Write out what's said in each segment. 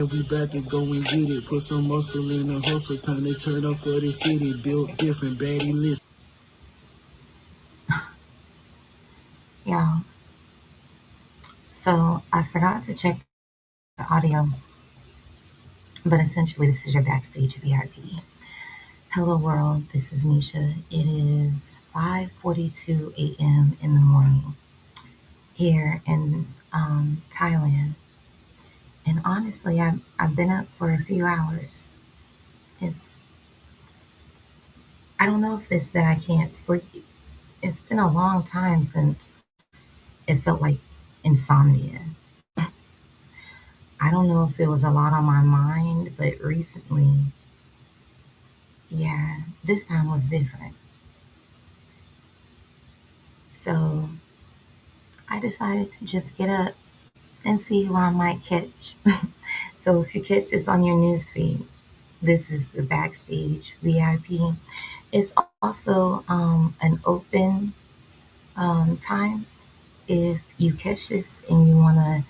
We back and go and get it. Put some muscle in the hustle. Time they turn up for the city. Built different, baddie list. Yeah. So I forgot to check the audio, but essentially this is your Backstage VIP. Hello world, this is Mesha. It is 5:42 a.m. in the morning here in Thailand. And honestly, I've been up for a few hours. It's I don't know if it's that I can't sleep. It's been a long time since it felt like insomnia. I don't know if it was a lot on my mind, but recently, yeah, this time was different. So I decided to just get up and see who I might catch. So if you catch this on your newsfeed, this is the Backstage VIP. It's also an open time. If you catch this and you want to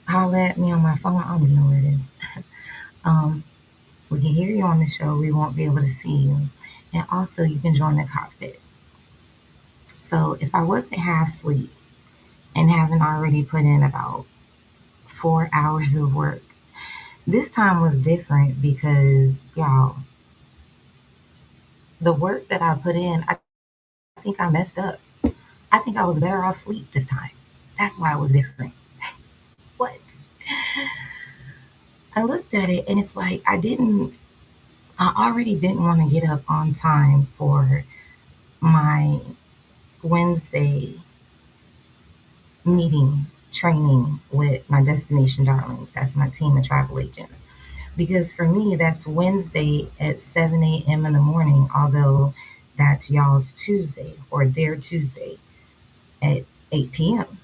holler at me on my phone, I don't even know where it is. Um, we can hear you on the show. We won't be able to see you. And also, you can join the cockpit. So if I wasn't half asleep and haven't already put in about 4 hours of work, this time was different because, y'all, the work that I put in, I think I messed up. I think I was better off sleep this time. That's why it was different. What? I looked at it and it's like I already didn't want to get up on time for my Wednesday meeting training with my destination darlings. That's my team of travel agents. Because for me, that's Wednesday at 7 a.m. in the morning, although that's y'all's Tuesday or their Tuesday at 8 p.m.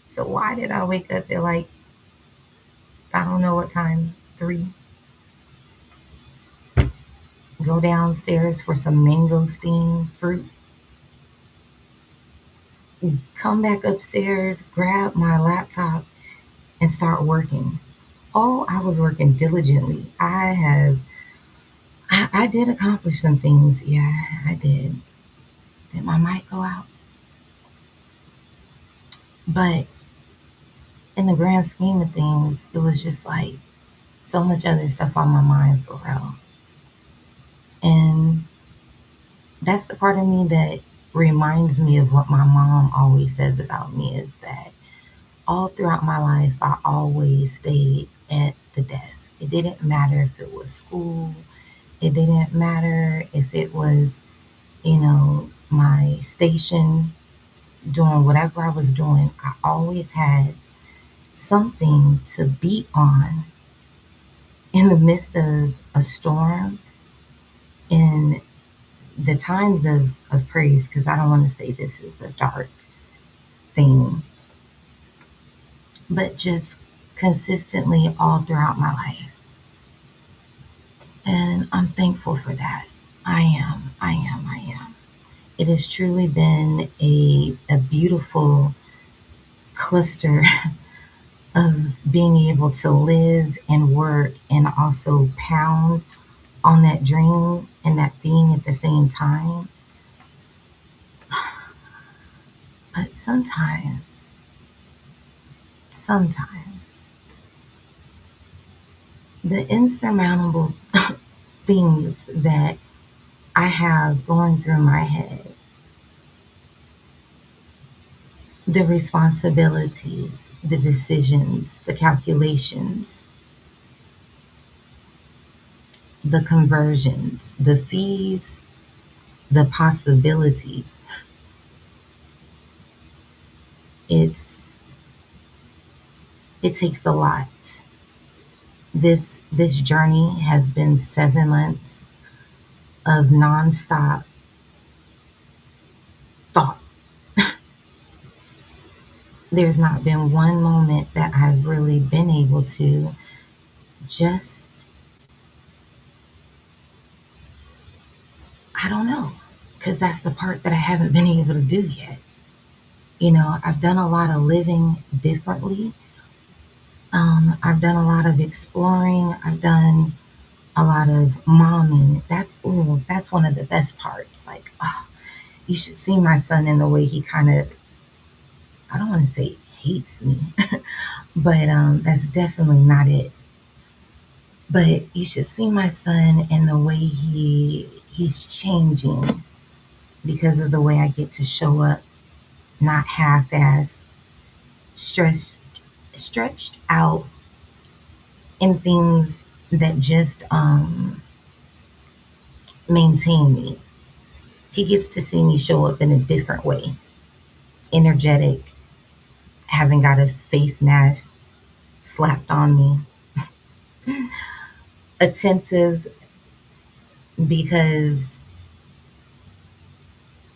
So why did I wake up at like, I don't know what time, 3, go downstairs for some mangosteen fruit, come back upstairs, grab my laptop, and start working? Oh, I was working diligently. I did accomplish some things. Yeah, I did. Did my mic go out? But in the grand scheme of things, it was just like so much other stuff on my mind for real. And that's the part of me that reminds me of what my mom always says about me is that all throughout my life, I always stayed at the desk. It didn't matter if it was school, it didn't matter if it was, my station doing whatever I was doing. I always had something to beat on in the midst of a storm, in the times of praise, because I don't want to say this is a dark thing, but just consistently all throughout my life. And I'm thankful for that. I am. It has truly been a beautiful cluster of being able to live and work and also pound on that dream and that thing at the same time. But sometimes, the insurmountable things that I have going through my head, the responsibilities, the decisions, the calculations, the conversions, the fees, the possibilities. It's it takes a lot. This journey has been 7 months of nonstop thought. There's not been one moment that I've really been able to just, I don't know, because that's the part that I haven't been able to do yet. I've done a lot of living differently. I've done a lot of exploring. I've done a lot of momming. That's one of the best parts. Like, oh, you should see my son in the way he kind of, I don't want to say hates me, but that's definitely not it. But you should see my son and the way he's changing because of the way I get to show up, not half-ass, stressed, stretched out in things that just maintain me. He gets to see me show up in a different way, energetic, having got a face mask slapped on me, attentive because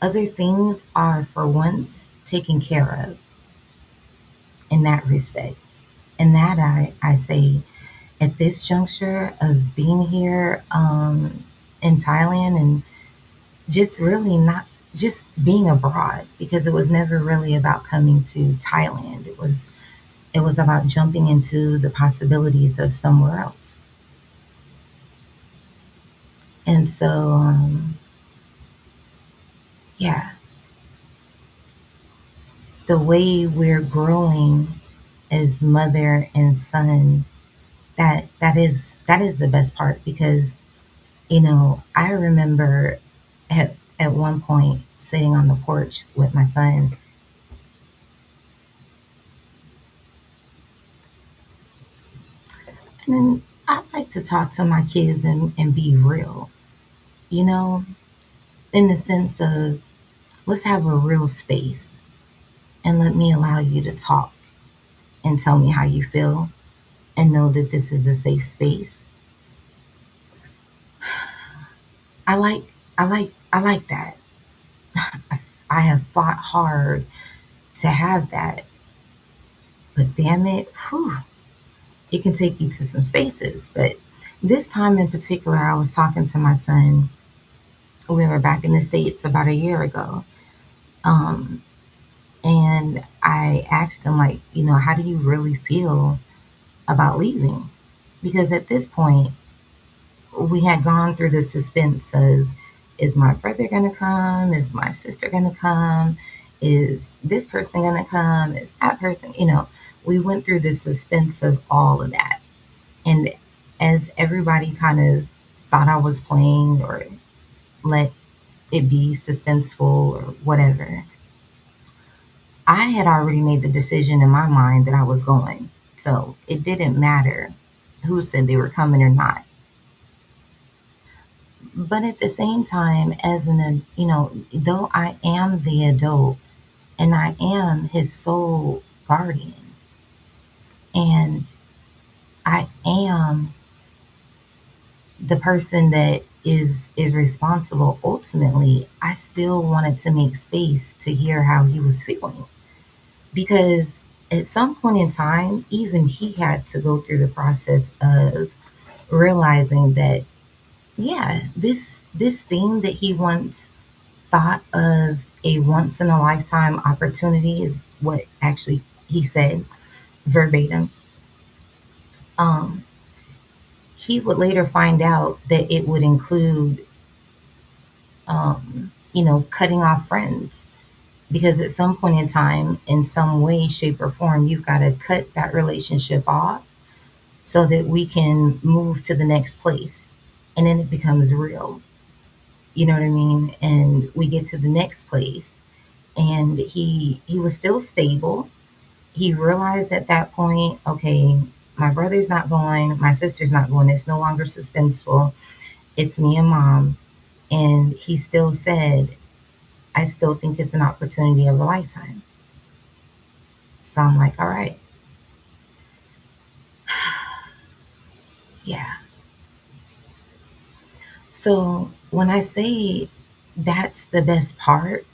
other things are for once taken care of in that respect. And that I say at this juncture of being here in Thailand and just really not just being abroad because it was never really about coming to Thailand. It was about jumping into the possibilities of somewhere else. And so yeah, the way we're growing as mother and son, that is the best part because I remember at one point sitting on the porch with my son, and then I like to talk to my kids and be real, you know, in the sense of let's have a real space and let me allow you to talk and tell me how you feel and know that this is a safe space. I like that. I have fought hard to have that, but damn it, whew, it can take you to some spaces. But this time in particular, I was talking to my son. We were back in the States about a year ago. Um, and I asked him, like, how do you really feel about leaving? Because at this point, we had gone through the suspense of is my brother going to come? Is my sister going to come? Is this person going to come? Is that person? We went through the suspense of all of that. And as everybody kind of thought I was playing or let it be suspenseful or whatever, I had already made the decision in my mind that I was going. So it didn't matter who said they were coming or not. But at the same time, though I am the adult and I am his sole guardian and I am the person that is responsible ultimately, I still wanted to make space to hear how he was feeling because at some point in time even he had to go through the process of realizing that yeah, this thing that he once thought of a once in a lifetime opportunity is what actually he said verbatim. um he would later find out that it would include cutting off friends because at some point in time, in some way, shape, or form, you've got to cut that relationship off so that we can move to the next place. And then it becomes real. You know what I mean? And we get to the next place and he was still stable. He realized at that point, okay, my brother's not going, my sister's not going, it's no longer suspenseful. It's me and mom. And he still said, I still think it's an opportunity of a lifetime. So I'm like, all right, yeah. So when I say that's the best part,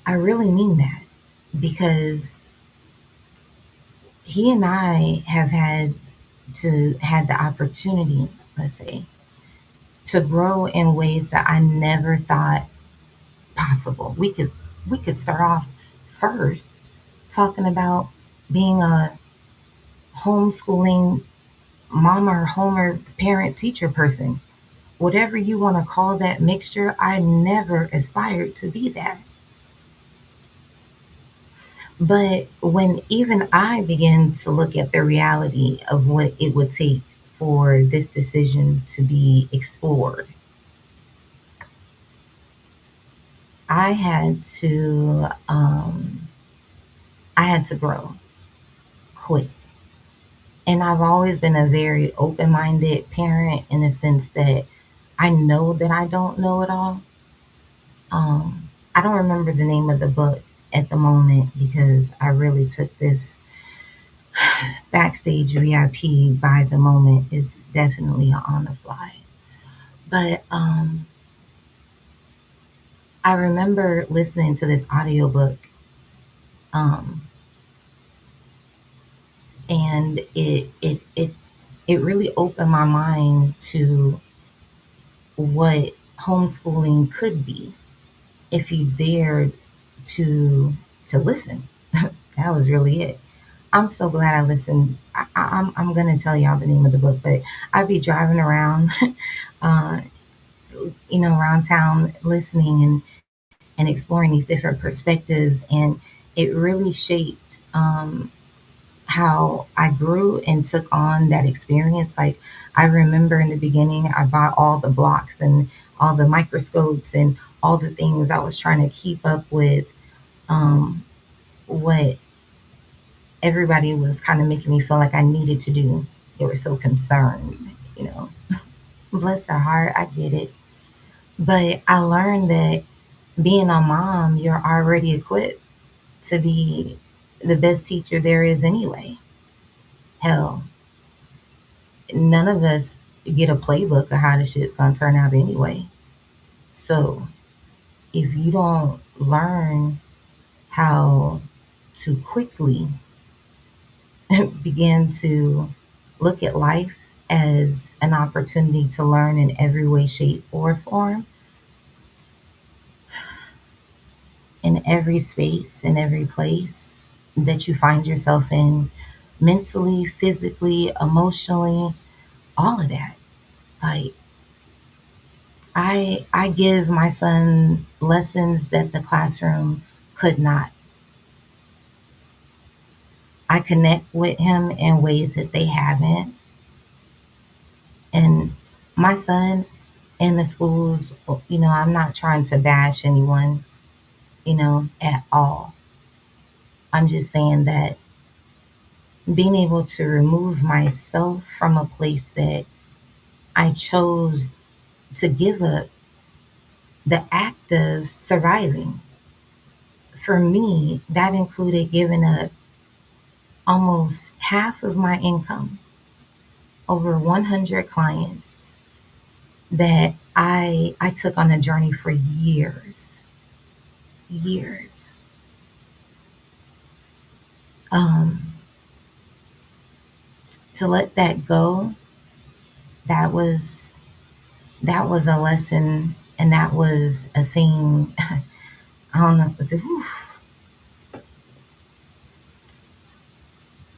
I really mean that because he and I have had the opportunity, let's say, to grow in ways that I never thought possible. We could start off first talking about being a homeschooling mom or homer parent teacher person. Whatever you want to call that mixture, I never aspired to be that. But when even I began to look at the reality of what it would take for this decision to be explored, I had to I had to grow quick. And I've always been a very open-minded parent in the sense that I know that I don't know it all. I don't remember the name of the book at the moment because I really took this Backstage VIP by the moment. Is definitely on the fly. But I remember listening to this audiobook, um, and it really opened my mind to what homeschooling could be if you dared to listen. That was really it. I'm so glad I listened. I'm gonna tell y'all the name of the book, but I'd be driving around, uh, around town listening and exploring these different perspectives, and it really shaped how I grew and took on that experience. Like I remember in the beginning, I bought all the blocks and all the microscopes and all the things I was trying to keep up with. What everybody was kind of making me feel like I needed to do. They were so concerned, you know. Bless her heart, I get it. But I learned that being a mom, you're already equipped to be the best teacher there is anyway. Hell, none of us get a playbook of how the shit's gonna turn out anyway. So if you don't learn how to quickly begin to look at life as an opportunity to learn in every way, shape, or form, in every space, in every place that you find yourself in, mentally, physically, emotionally, all of that. Like I give my son lessons that the classroom could not. I connect with him in ways that they haven't. And my son in the schools, I'm not trying to bash anyone, at all. I'm just saying that being able to remove myself from a place that I chose to give up the act of surviving. For me, that included giving up almost half of my income, over 100 clients that I took on a journey for years, years. Um, to let that go, that was that was a lesson, and that was a thing. I don't know.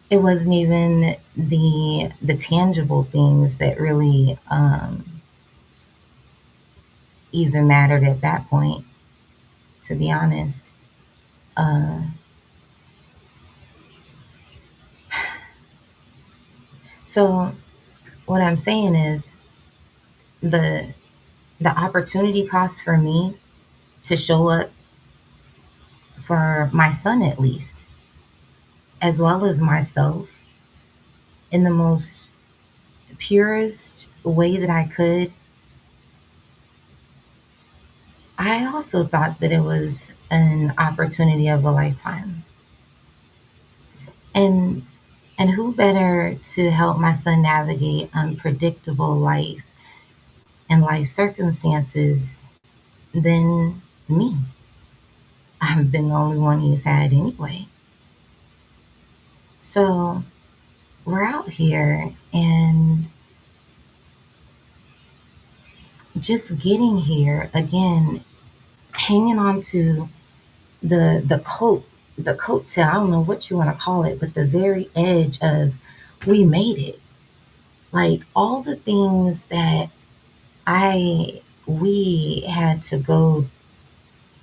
It wasn't even the tangible things that really even mattered at that point. To be honest, uh, so what I'm saying is the the opportunity cost for me to show up for my son at least, as well as myself, in the most purest way that I could. I also thought that it was an opportunity of a lifetime. And and who better to help my son navigate unpredictable life and life circumstances than me? I've been the only one he's had anyway. So we're out here and just getting here again, hanging on to the cope. the coattail, I don't know what you want to call it, but the very edge of we made it. Like all the things that I we had to go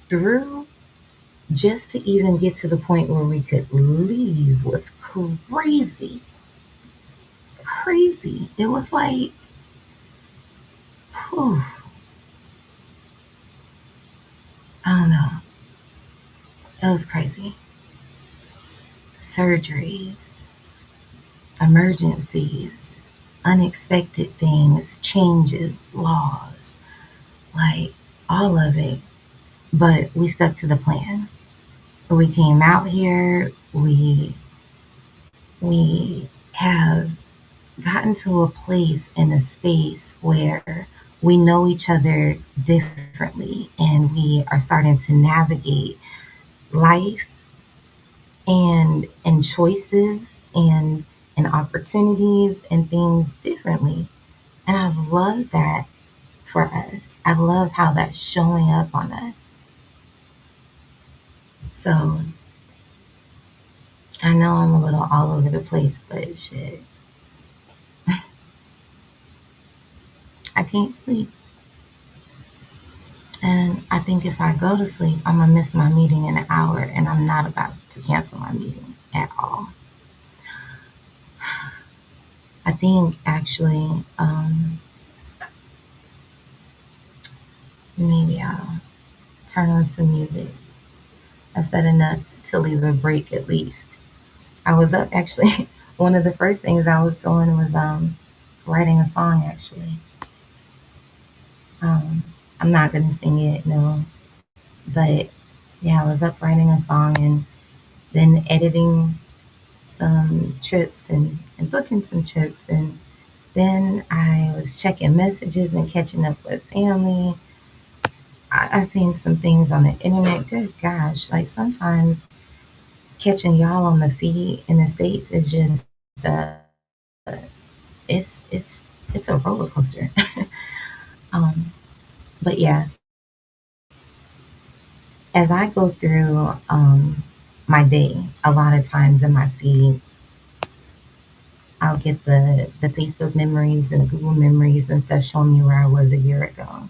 through just to even get to the point where we could leave was crazy. Crazy. It was like, whew, I don't know. It was crazy. Surgeries, emergencies, unexpected things, changes, laws, like all of it. But we stuck to the plan. We came out here, we have gotten to a place in a space where we know each other differently and we are starting to navigate life and choices and opportunities and things differently. And I love that for us. I love how that's showing up on us. So I know I'm a little all over the place, but shit, I can't sleep. And I think if I go to sleep, I'm gonna miss my meeting in an hour, and I'm not about to cancel my meeting at all. I think actually, maybe I'll turn on some music. I've said enough to leave a break at least. I was up actually. One of the first things I was doing was writing a song actually. Um, I'm not gonna sing it, no, but yeah, I was up writing a song and then editing some trips and booking some trips. And then I was checking messages and catching up with family. I seen some things on the internet. Good gosh, like sometimes catching y'all on the feed in the States is just, it's a roller coaster. um, but yeah, as I go through my day, a lot of times in my feed, I'll get the Facebook memories and the Google memories and stuff showing me where I was a year ago.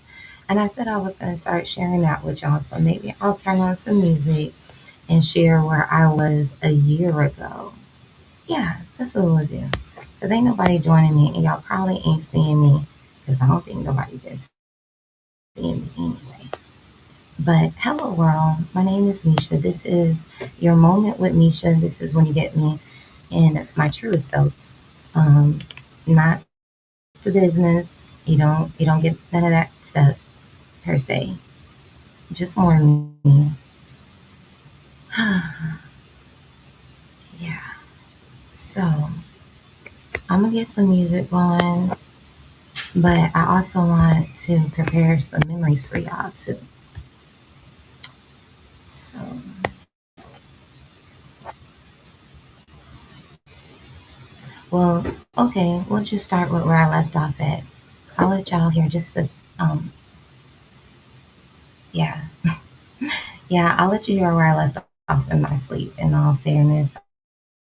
And I said I was going to start sharing that with y'all. So maybe I'll turn on some music and share where I was a year ago. Yeah, that's what we'll do. Because ain't nobody joining me, and y'all probably ain't seeing me because I don't think nobody been seeing me anyway. But hello, world. My name is Mesha. This is your moment with Mesha. This is when you get me in my truest self. Um, Not the business. You don't get none of that stuff per se. Just more me. Yeah. So I'm gonna get some music going, but I also want to prepare some memories for y'all too. So, well, okay, we'll just start with where I left off at. I'll let y'all hear just this. Yeah, yeah, I'll let you hear where I left off in my sleep. In all fairness,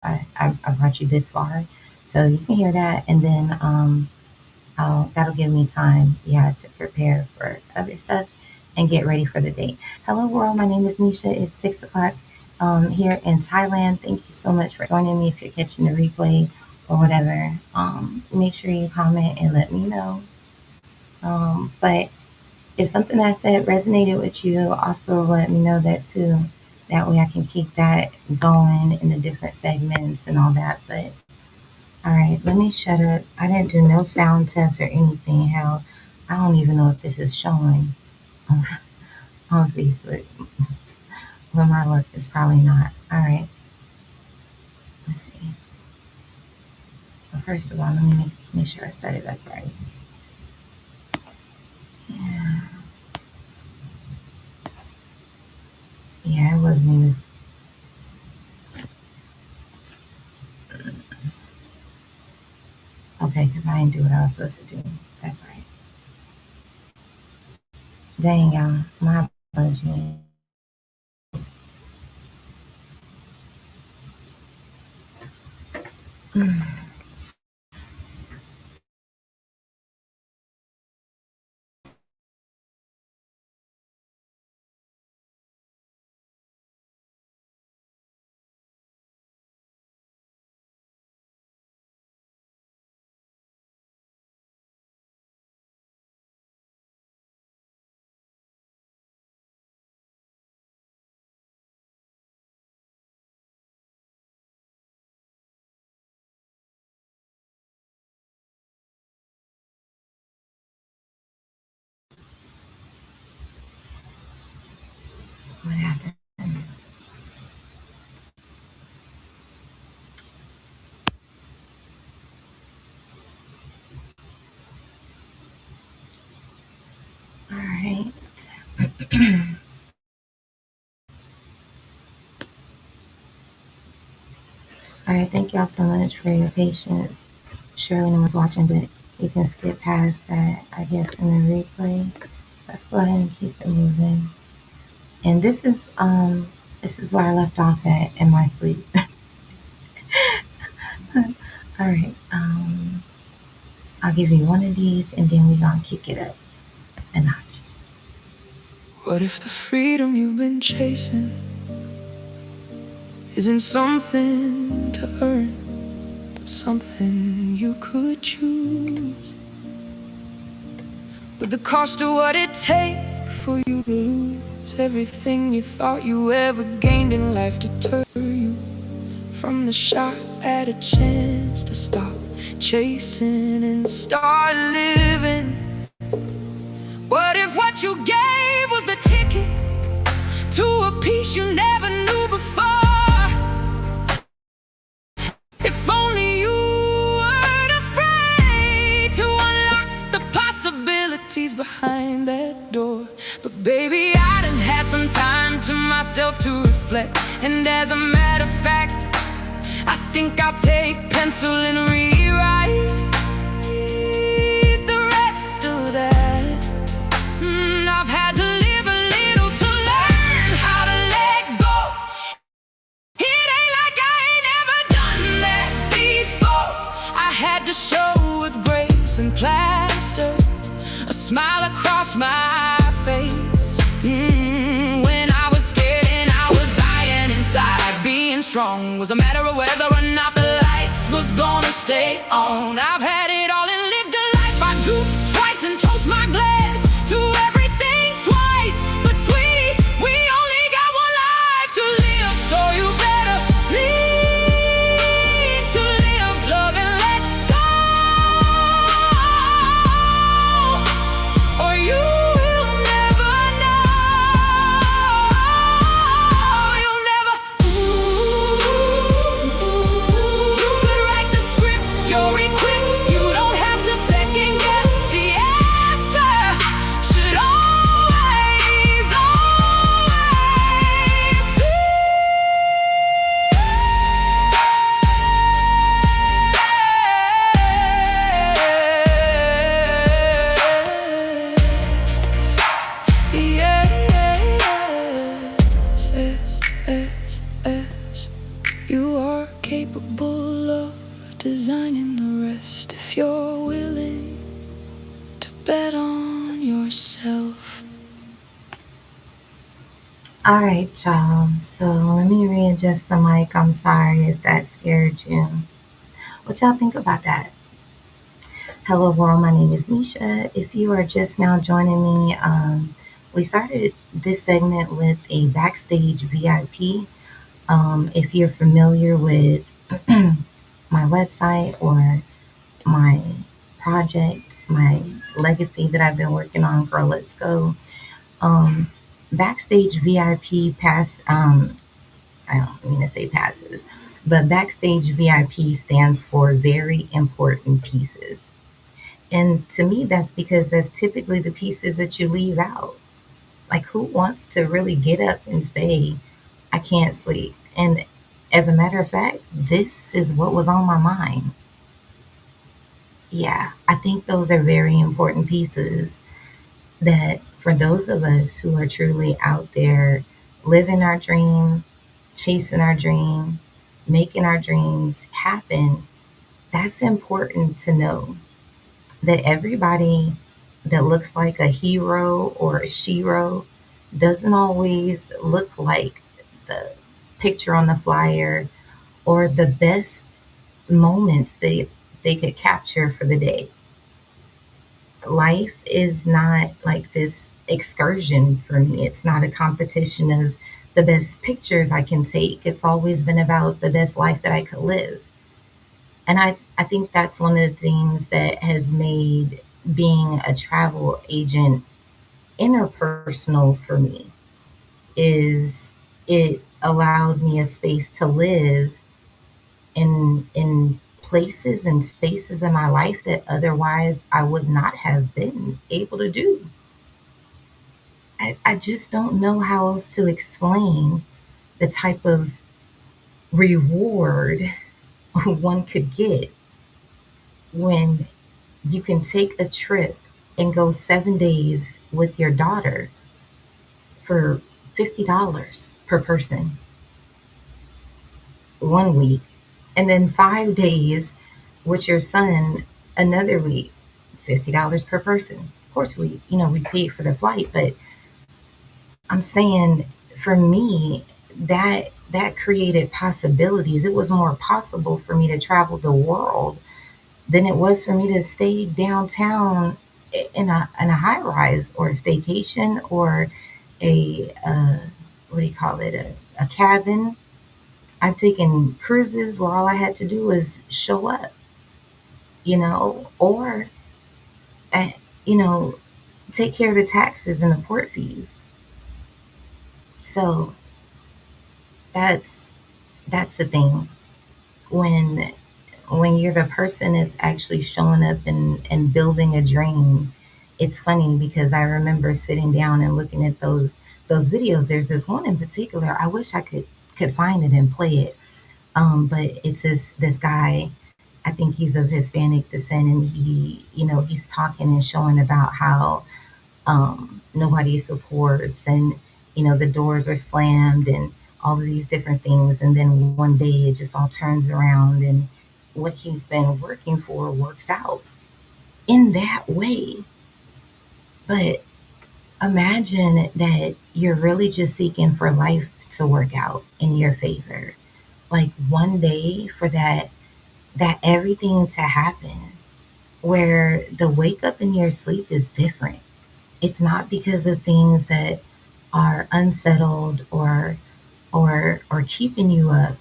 I brought you this far, so you can hear that, and then that'll give me time, yeah, to prepare for other stuff and get ready for the day. Hello, world. My name is Misha. It's 6 o'clock here in Thailand. Thank you so much for joining me. If you're catching the replay or whatever, make sure you comment and let me know. But if something I said resonated with you, also let me know that too. That way I can keep that going in the different segments and all that. But all right, let me shut up. I didn't do no sound test or anything. Hell, I don't even know if this is showing on, on Facebook. With my luck, it's probably not. All right, let's see. Well, first of all, let me make sure I set it up right. Yeah, yeah, it wasn't even. Okay, because I didn't do what I was supposed to do. That's right. Dang, y'all. My apologies. What happened? All right. All right. Thank y'all so much for your patience. Surely no one's watching, but you can skip past that, I guess, in the replay. Let's go ahead and keep it moving. And this is where I left off at in my sleep. All right. I'll give you one of these, and then we're gonna kick it up a notch. What if the freedom you've been chasing isn't something to earn, but something you could choose? Would the cost of what it take for you to lose everything you thought you ever gained in life deter you from the shot at a chance to stop chasing and start living? What if what you gave was the ticket to a peace you never knew before? If only you weren't afraid to unlock the possibilities behind that door. But baby, I done had some time to myself to reflect, and as a matter of fact, I think I'll take pencil and rewrite the rest of that. I've had to live a little to learn how to let go. It ain't like I ain't never done that before. I had to show with grace and plaster a smile across my face. When I was scared and I was dying inside, being strong was a matter of whether or not the lights was gonna stay on. I've had it all and lived a life I do twice and toast my glass to everything twice. But sweetie, we only got one life to live, so you better lead to live, love, and let go, or you will never know. You'll never. You could write the script, you're equipped. You don't have to second guess. The answer should always, always be yes, yes, yes. You are capable of designing the rest if you're willing to bet on yourself. All right, y'all. So let me readjust the mic. I'm sorry if that scared you. What y'all think about that? Hello, world. My name is Mesha. If you are just now joining me, we started this segment with a Backstage VIP. If you're familiar with my website or my project, my legacy that I've been working on, Girl, Let's Go. Backstage VIP I don't mean to say passes, but Backstage VIP stands for very important pieces. And to me, that's because that's typically the pieces that you leave out. Like, who wants to really get up and say, I can't sleep? And as a matter of fact, this is what was on my mind. Yeah, I think those are very important pieces that for those of us who are truly out there living our dream, chasing our dream, making our dreams happen, That's important to know, that everybody that looks like a hero or a shero doesn't always look like the picture on the flyer or the best moments they could capture for the day. Life is not like this excursion for me. It's not a competition of the best pictures I can take. It's always been about the best life that I could live. And I think that's one of the things that has made being a travel agent interpersonal for me, is it allowed me a space to live in places and spaces in my life that otherwise I would not have been able to do. I just don't know how else to explain the type of reward one could get when you can take a trip and go 7 days with your daughter for $50 per person one week, and then 5 days with your son another week, $50 per person. Of course, we paid for the flight, but I'm saying for me, that created possibilities. It was more possible for me to travel the world than it was for me to stay downtown in a high rise or a staycation or a what do you call it, a cabin. I've taken cruises where all I had to do was show up, or uh, you know take care of the taxes and the port fees. So that's that's the thing, when you're the person that's actually showing up and building a dream. It's funny because I remember sitting down and looking at those videos. There's this one in particular. I wish I could find it and play it. But it's this guy. I think he's of Hispanic descent, and he's talking and showing about how nobody supports, and the doors are slammed and all of these different things, and then one day it just all turns around, and what he's been working for works out in that way. But imagine that you're really just seeking for life to work out in your favor, like one day for that everything to happen, where the wake up in your sleep is different. It's not because of things that are unsettled or keeping you up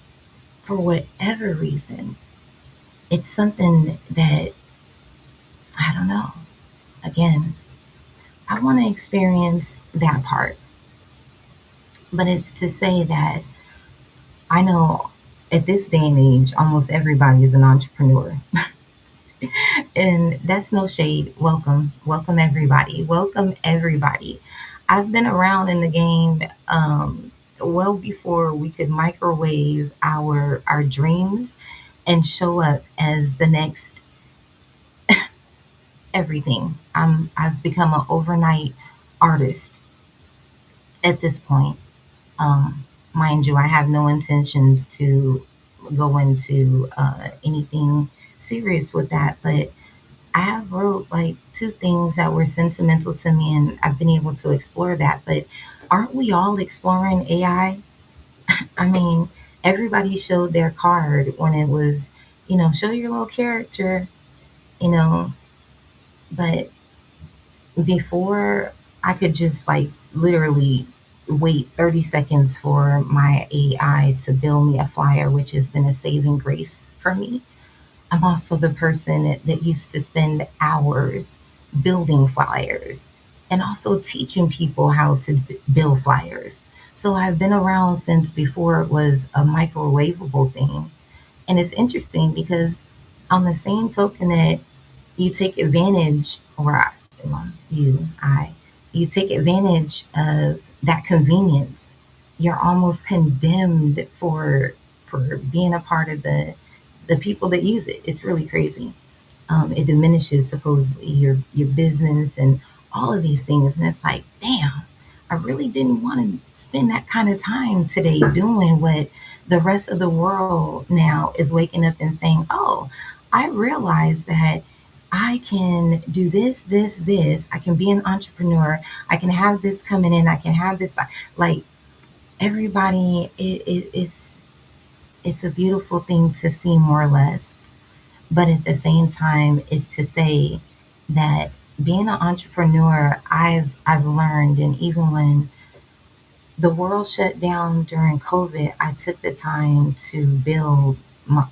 for whatever reason. It's something that, I don't know. Again, I want to experience that part. But it's to say that I know at this day and age, almost everybody is an entrepreneur. And that's no shade. Welcome. Welcome, everybody. Welcome, everybody. I've been around in the game well before we could microwave our dreams and show up as the next everything. I've become an overnight artist at this point. Mind you, I have no intentions to go into anything serious with that, but I have wrote like two things that were sentimental to me, and I've been able to explore that. But aren't we all exploring AI? I mean, everybody showed their card when it was, show your little character, you know, but before I could just like literally wait 30 seconds for my AI to build me a flyer, which has been a saving grace for me. I'm also the person that used to spend hours building flyers and also teaching people how to build flyers. So I've been around since before it was a microwavable thing. And it's interesting because, on the same token that you take advantage, or well, you take advantage of that convenience, you're almost condemned for being a part of the people that use it. It's really crazy. It diminishes supposedly your business and all of these things, and it's like, damn, I really didn't want to spend that kind of time today doing what the rest of the world now is waking up and saying, oh, I realized that I can do this, this, this. I can be an entrepreneur. I can have this coming in. I can have this. Like everybody, it's a beautiful thing to see, more or less. But at the same time, it's to say that being an entrepreneur, I've learned, and even when the world shut down during COVID, I took the time to build my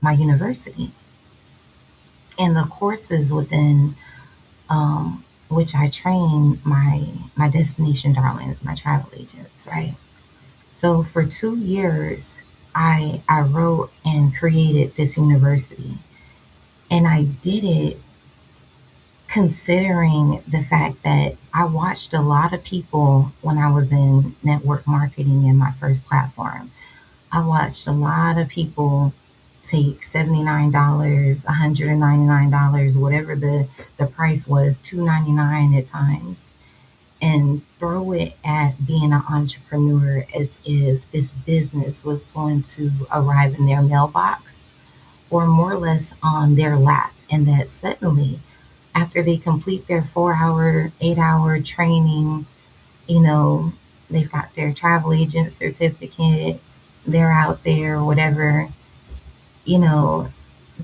university and the courses within which I train my destination darlings, my travel agents, right? So for 2 years, I wrote and created this university, and I did it considering the fact that I watched a lot of people when I was in network marketing in my first platform. I watched a lot of people take $79, $199, whatever the price was, $299 at times, and throw it at being an entrepreneur as if this business was going to arrive in their mailbox or more or less on their lap. And that suddenly, after they complete their 4 hour, 8 hour training, you know, they've got their travel agent certificate, they're out there, whatever, you know,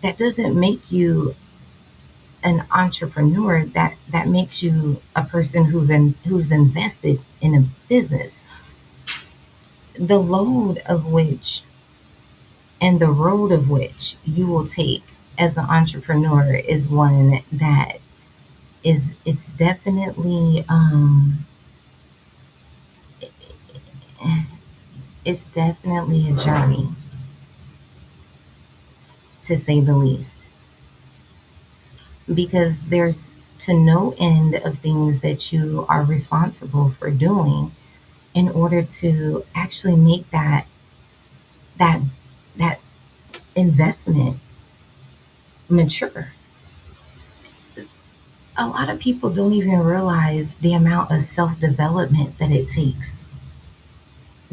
that doesn't make you an entrepreneur. That makes you a person who's invested in a business. The load of which and the road of which you will take as an entrepreneur is one that is it's definitely it's definitely a journey, to say the least, because there's to no end of things that you are responsible for doing in order to actually make that that investment mature. A lot of people don't even realize the amount of self-development that it takes.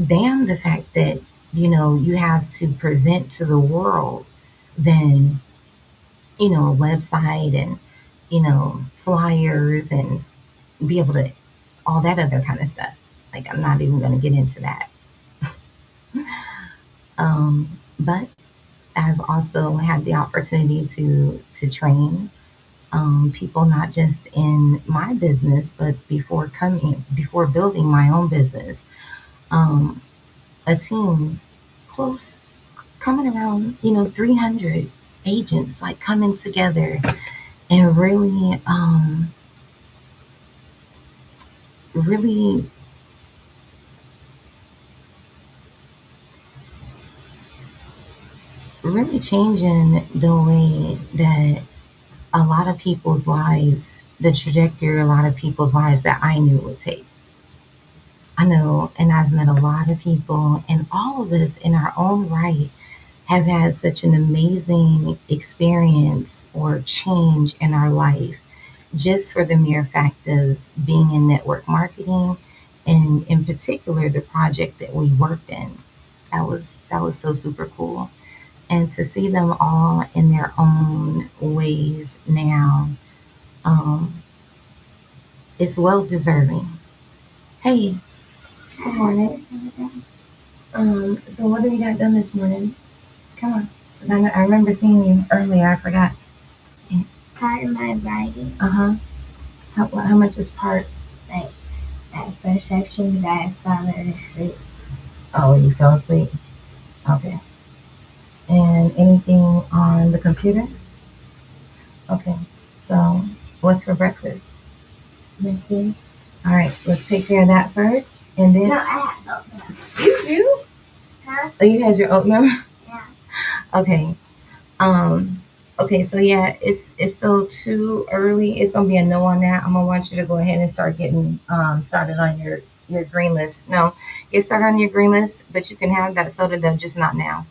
Damn the fact that you have to present to the world, then a website and flyers and be able to all that other kind of stuff. Like, I'm not even going to get into that. But I've also had the opportunity to train people, not just in my business, but before building my own business. Um, a team close, coming around 300 agents, like coming together and really really changing the way that a lot of people's lives, the trajectory a lot of people's lives that I knew would take. I know, and I've met a lot of people, and all of us in our own right have had such an amazing experience or change in our life just for the mere fact of being in network marketing, and in particular the project that we worked in. That was so super cool. And to see them all in their own ways now, um, it's well deserving. Hey, good morning. So what have you got done this morning? Come on. 'Cause I remember seeing you earlier. I forgot. Part of my writing, Uh-huh. How much is part? like that first section, because I fallen asleep. Oh, you fell asleep? Okay. And anything on the computer? Okay. So what's for breakfast? Nothing. All right, let's take care of that first. And then No, I have oatmeal. Did you? Huh? Oh, you had your oatmeal? Yeah. Okay. Um, okay, so yeah, it's still too early. It's gonna be a no on that. I'm gonna want you to go ahead and start getting started on your green list. No, get started on your green list, but you can have that soda though, just not now.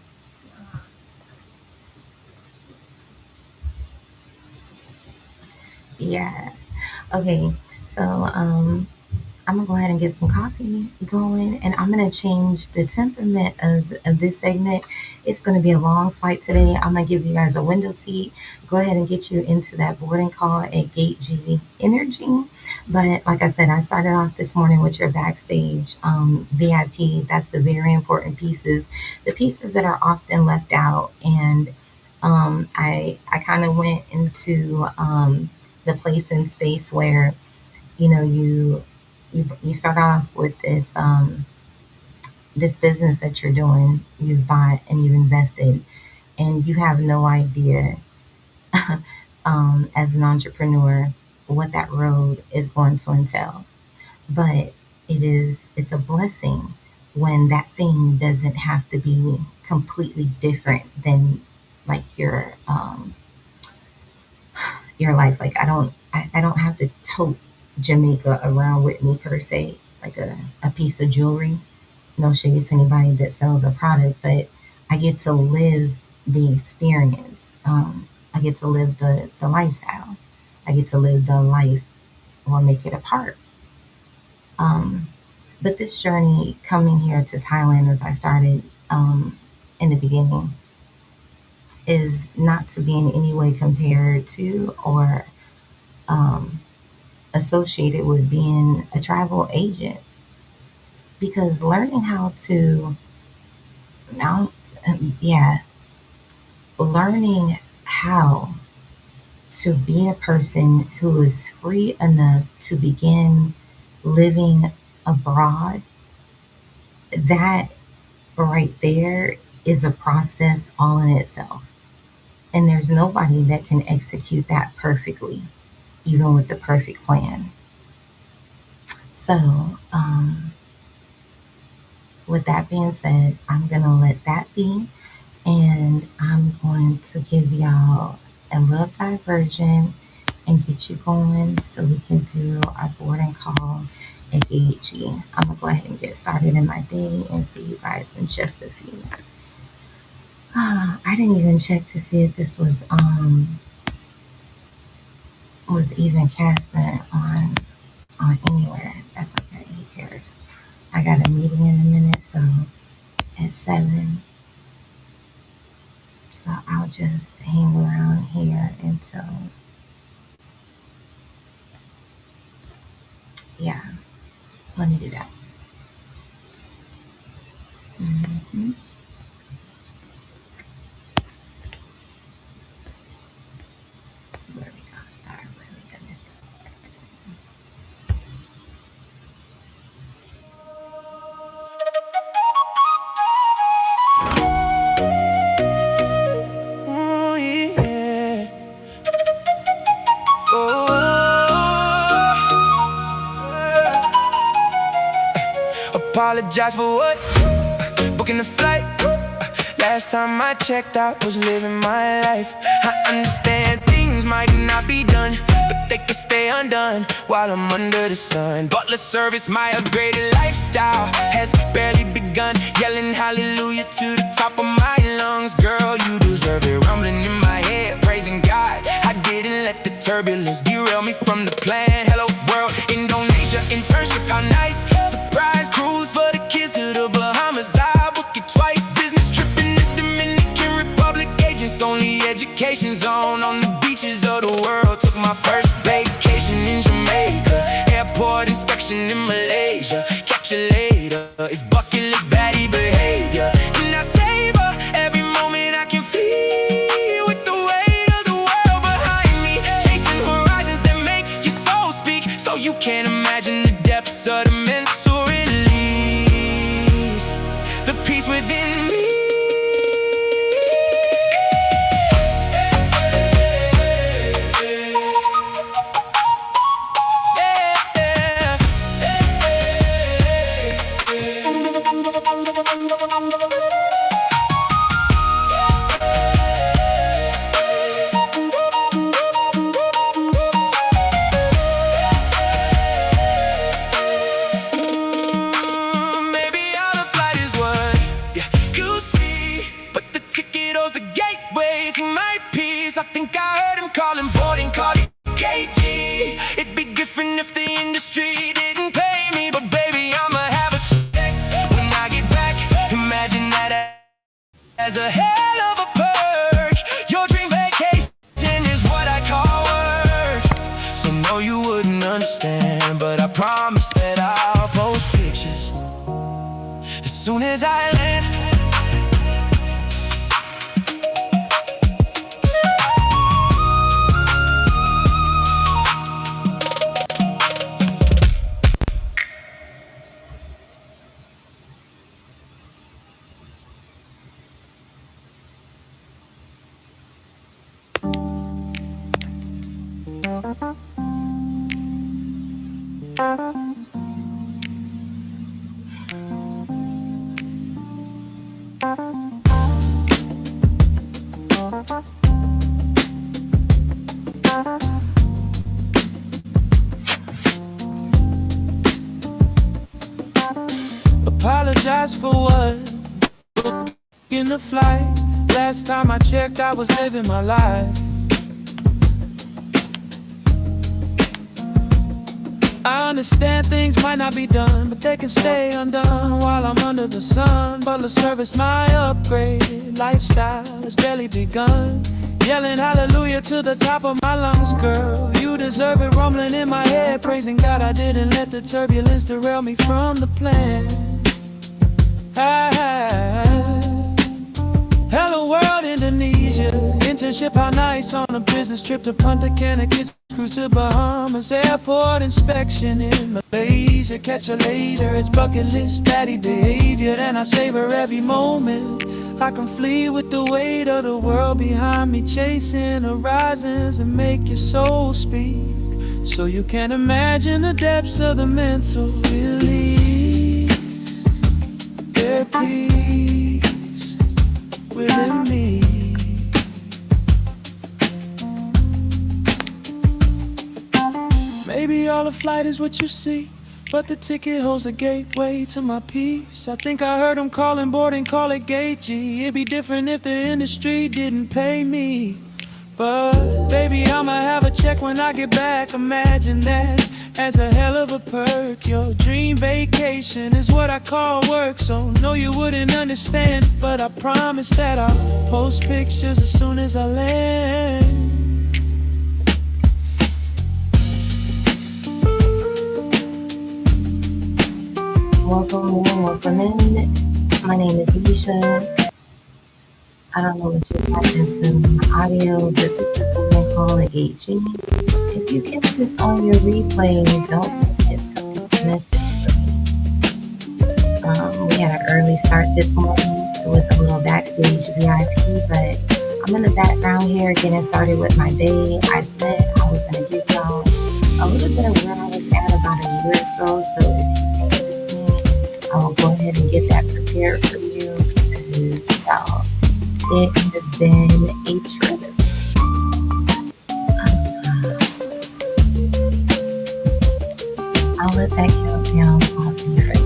Yeah. Okay. So I'm gonna go ahead and get some coffee going, and I'm gonna change the temperament of this segment. It's gonna be a long flight today. I'm gonna give you guys a window seat, go ahead and get you into that boarding call at Gate G Energy. But like I said, I started off this morning with your backstage VIP. That's the very important pieces, the pieces that are often left out. And I kind of went into the place and space where you start off with this business that you're doing, you've bought and you've invested, and you have no idea as an entrepreneur what that road is going to entail. But it's a blessing when that thing doesn't have to be completely different than like your life. Like I don't have to tote Jamaica around with me per se, like a piece of jewelry. No shade to anybody that sells a product, but I get to live the experience. I get to live the lifestyle. I get to live the life or make it a part. Um, but this journey coming here to Thailand, as I started in the beginning, is not to be in any way compared to or um, associated with being a travel agent, because learning how to now, yeah, learning how to be a person who is free enough to begin living abroad, that right there is a process all in itself. And there's nobody that can execute that perfectly, even with the perfect plan. So, with that being said, I'm going to let that be. And I'm going to give y'all a little diversion and get you going so we can do our boarding call at GHG. I'm going to go ahead and get started in my day and see you guys in just a few. I didn't even check to see if this was even casting on anywhere. That's okay. Who cares? I got a meeting in a minute, so at 7. So I'll just hang around here until, yeah, let me do that. Mm-hmm. Where we gonna start? Where we gonna start? Oh, yeah. Oh, apologize for what? Booking the flight. Last time I checked, I was living my life. I understand things might not be done, but they can stay undone while I'm under the sun. Butler service, my upgraded lifestyle has barely begun. Yelling hallelujah to the top of my lungs. Girl, you deserve it. Rumbling in my head, praising God. I didn't let the turbulence derail me from the plan. Hello world, Indonesia, internship, how nice. Surprise cruise for the kids to the Bahamas. I book it twice. Business trip in the Dominican Republic. Agents only education zone on the beaches of the world. Took my first vacation in Jamaica. Airport inspection in Malaysia. Catch you later. It's bucket list baddie behavior. And I savor every moment I can feel with the weight of the world behind me. Chasing horizons that make your soul speak, so you can't imagine the depths of the mental release, the peace within me. Maybe all the flight is what you see, but the ticket owes the gateway to my peace. I think I heard him calling boarding, call it KG. It'd be different if the industry didn't pay me. as a hell of a perk. Your dream vacation is what I call work. So no, you wouldn't understand, but I promise that I'll post pictures as soon as I land. Apologize for what? In the flight. Last time I checked, I was living my life. I understand things might not be done, but they can stay undone while I'm under the sun. Butler service my upgrade. Lifestyle has barely begun. Yelling hallelujah to the top of my lungs, girl. You deserve it, rumbling in my head. Praising God I didn't let the turbulence derail me from the plan. Hello world, Indonesia. Internship, how nice. On a business trip to Punta Cana. Kids cruise to Bahamas. Airport inspection in Malaysia. Catch her later, it's bucket list baddie behavior. And I savor every moment. I can flee with the weight of the world behind me. Chasing horizons and make your soul speak. So you can imagine the depths of the mental release. Their peace within me. Maybe all the flight is what you see, but the ticket holds a gateway to my peace. I think I heard them calling boarding, call it gate G. It'd be different if the industry didn't pay me. But baby, I'ma have a check when I get back. Imagine that as a hell of a perk. Your dream vacation is what I call work. So no, you wouldn't understand, but I promise that I'll post pictures as soon as I land. Welcome in. My name is Mesha. I don't know what just happened to my audio, but this is what they call a gate G. If you catch this on your replay, don't forget to message me. We had an early start this morning with a little Backstage VIP, but I'm in the background here getting started with my day. I said I was going to give y'all a little bit of where I was at about a year ago, so if you think with me, I will go ahead and get that prepared for you because it has been a trip. I'll let that countdown off you for that.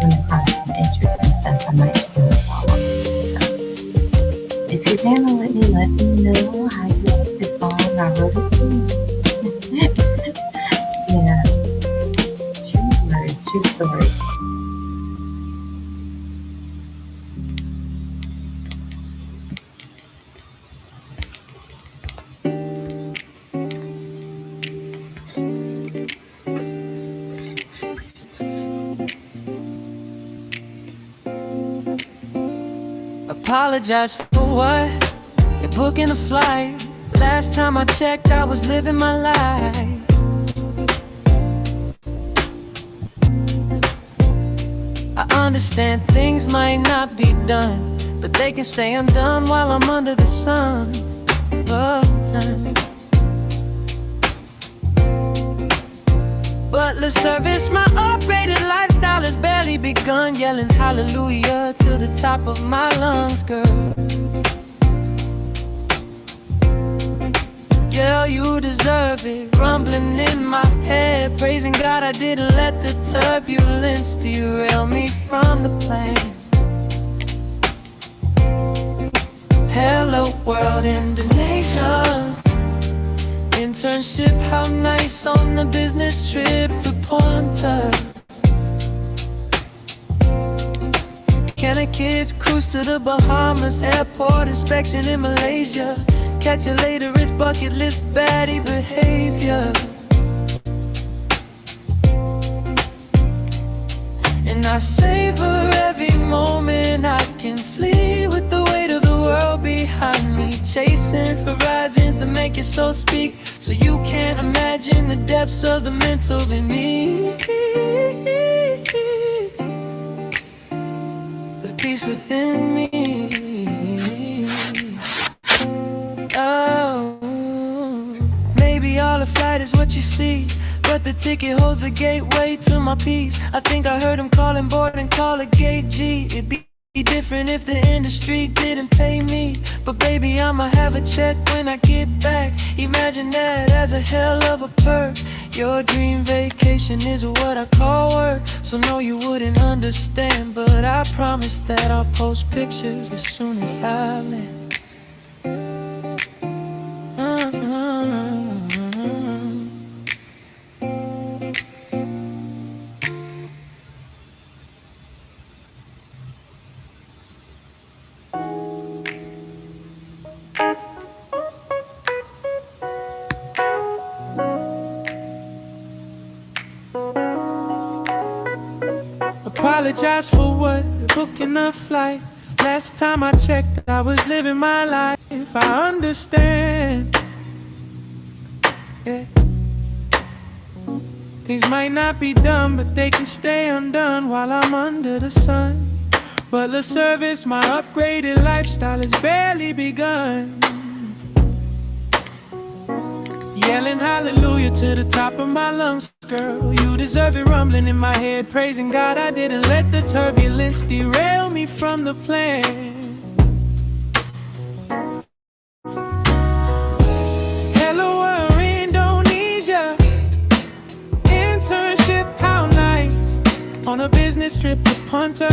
When across some interesting stuff, I might share with all of you. So, if you're down with me, let me know how you like this song. I wrote it too. Yeah, true words, true story. Apologize for what? You're booking a flight. Last time I checked, I was living my life. I understand things might not be done, but they can stay undone while I'm under the sun. Oh, Butler service, my upgraded lifestyle has barely begun. Yelling hallelujah to the top of my lungs, girl. Girl, you deserve it, rumbling in my head. Praising God I didn't let the turbulence derail me from the plan. Hello world, Indonesia. Internship, how nice. On a business trip to Punta Cana. the kids cruise to the Bahamas, airport inspection in Malaysia. Catch you later, it's bucket list baddie behavior. And I savor every moment I can flee with the weight of the world behind me. Chasing horizons that make your soul speak, so you can't imagine the depths of the mental in me. The peace within me. Oh, maybe all a flight is what you see, but the ticket holds the gateway to my peace. I think I heard him calling board and call it gate G. It'd be different if the industry didn't pay me, but baby, I'ma have a check when I get back. Imagine that as a hell of a perk. Your dream vacation is what I call work, so no, you wouldn't understand, but I promise that I'll post pictures as soon as I land. Apologize for what? Booking a flight. Last time I checked, I was living my life. I understand. Yeah. Things might not be done, but they can stay undone while I'm under the sun. Butler service, my upgraded lifestyle has barely begun. Yelling hallelujah to the top of my lungs, girl. You deserve it, rumbling in my head, praising God I didn't let the turbulence derail me from the plan. Hello, we're in Indonesia. Internship, how nice. On a business trip to Punta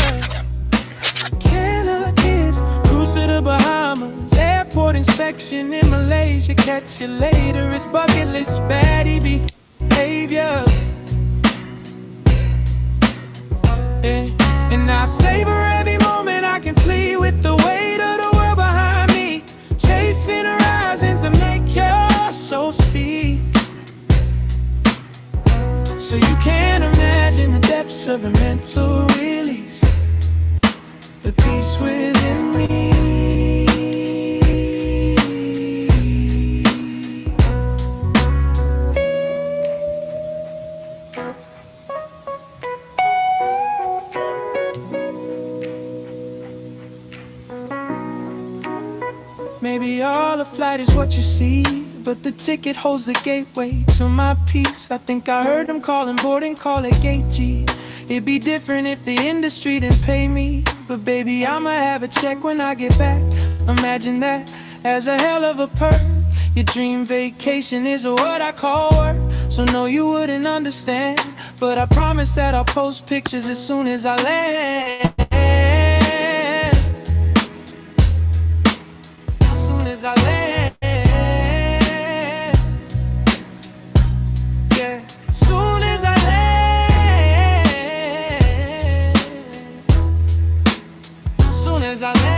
Cana kids, cruise to the Bahamas, airport inspection in Malaysia. Catch you later, it's bucket list baddie behavior. Yeah. And I savor every moment I can flee with the weight of the world behind me. Chasing horizons that make your soul speak, so you can't imagine the depths of the mental release, the peace within me. Maybe all a flight is what you see, but the ticket holds the gateway to my peace. I think I heard them calling board and call it gate G. It'd be different if the industry didn't pay me, but baby, I'ma have a check when I get back. Imagine that as a hell of a perk. Your dream vacation is what I call work, so no, you wouldn't understand, but I promise that I'll post pictures as soon as I land. As soon as I land. Yeah, as soon as I land. As soon as I land.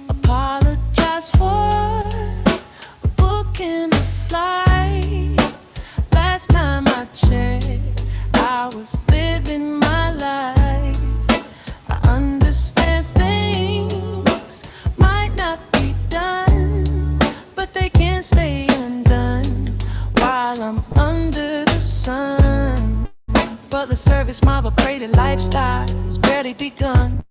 Apologize for booking a flight. Last time I checked, I was living my life. I understand things might not be done, but they can stay undone while I'm under the sun. But the service, my upgraded lifestyle has barely begun.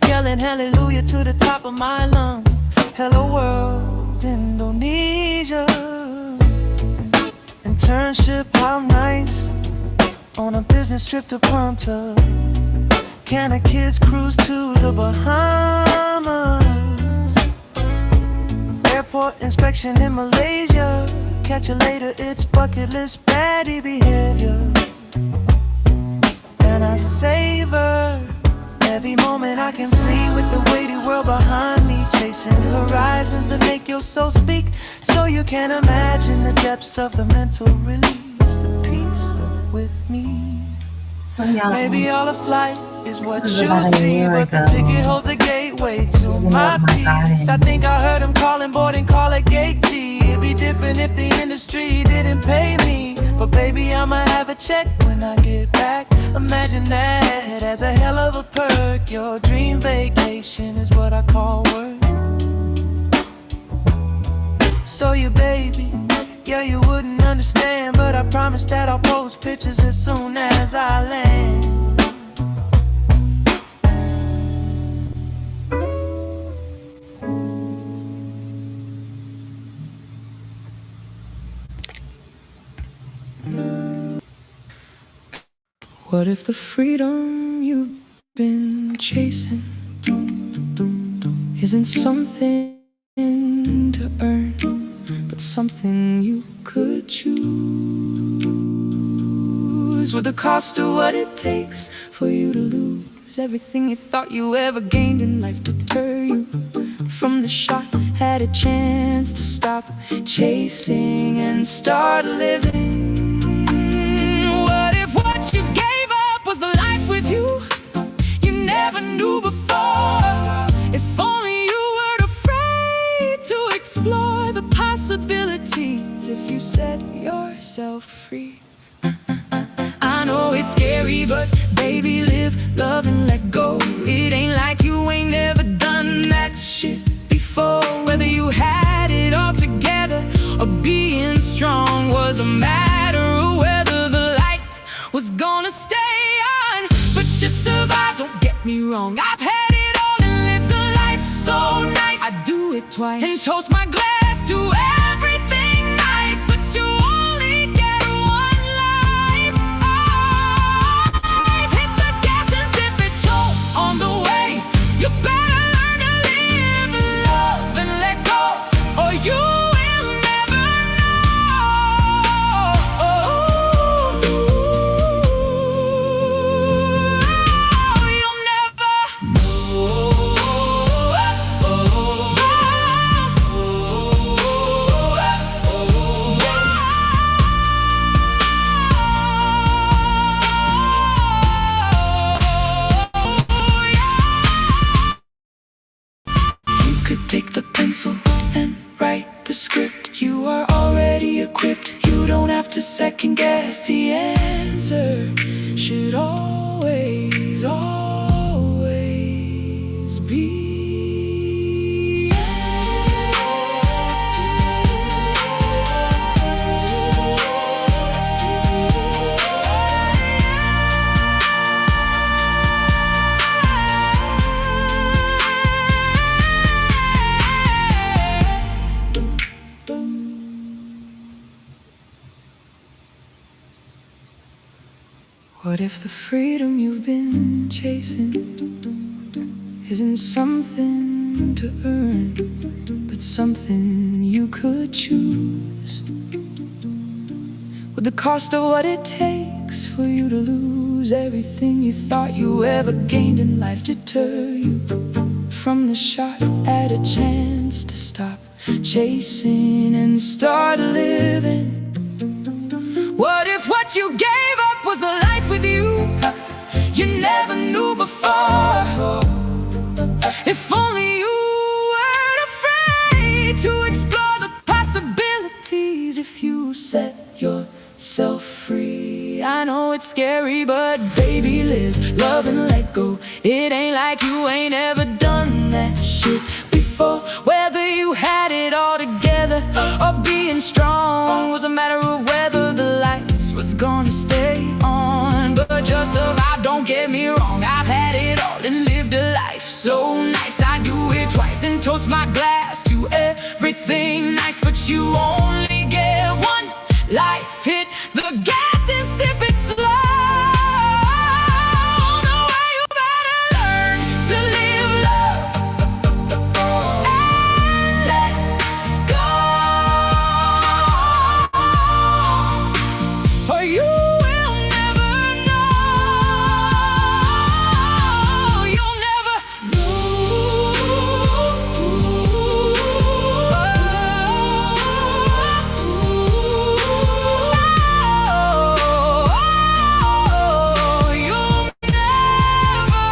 Yelling hallelujah to the top of my lungs. Hello world, Indonesia. internship, how nice. On a business trip to Punta Cana, kids cruise to the Bahamas. Airport inspection in Malaysia. Catch you later, it's bucket list baddie behavior. And I savor every moment I can flee with the weighty world behind me, chasing horizons that make your soul speak, so you can imagine the depths of the mental release, the peace with me. So y'all, Maybe all the flight is what this is you about a see, year but the ago. ticket holds the gateway to Opening my up my peace. garden. I think I heard him calling board and call it gate G. It'd be different if the industry didn't pay me, but baby, I'ma have a check when I get back. Imagine that as a hell of a perk. Your dream vacation is what I call work. So you baby, yeah, you wouldn't understand, but I promise that I'll post pictures as soon as I land. What if the freedom you've been chasing isn't something to earn, but something you could choose? Would the cost of what it takes for you to lose everything you thought you ever gained in life deter you from the shot at a chance to stop chasing and start living? What if what you gave up was the life with you never knew before? If only you weren't afraid to explore the possibilities, if you set yourself free. I know it's scary, but baby, live, love, and let go. It ain't like you ain't never done that shit before. Whether you had it all together or being strong was a matter of whether the lights was gonna stay on. But you survived, don't get me wrong. I've had it all and lived a life so nice. I do it twice and toast my glass to everything nice. But you only get one life. Hit the gas and zip it slow on the way. You better learn to live, love, and let go, or you will never take the pencil and write the script. You are already equipped. You don't have to second guess. The answer should always, always be. What if the freedom you've been chasing isn't something to earn, but something you could choose? Would the cost of what it takes for you to lose everything you thought you ever gained in life deter you from the shot at a chance to stop chasing and start living? What if what you gave up was the life with you never knew before? If only you weren't afraid to explore the possibilities, if you set yourself free. I know it's scary, but baby, live, love, and let go. It ain't like you ain't ever done that shit before. Whether you had it all together or being strong was a matter of whether the lights was gonna stay on. But just survive, don't get me wrong. I've had it all and lived a life so nice. I do it twice and toast my glass to everything nice. But you only get one Life hit the gas and sip it slow. The way you better learn to live love and let go, or you will never know. You'll never know. You'll never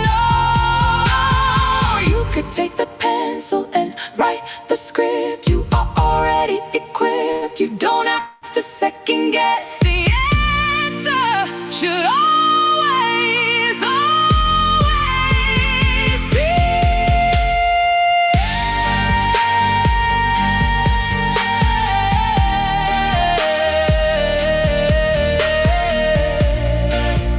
know. You could take the pencil and write the script. You are already equipped. You don't have to second guess. The answer should always, always be yes.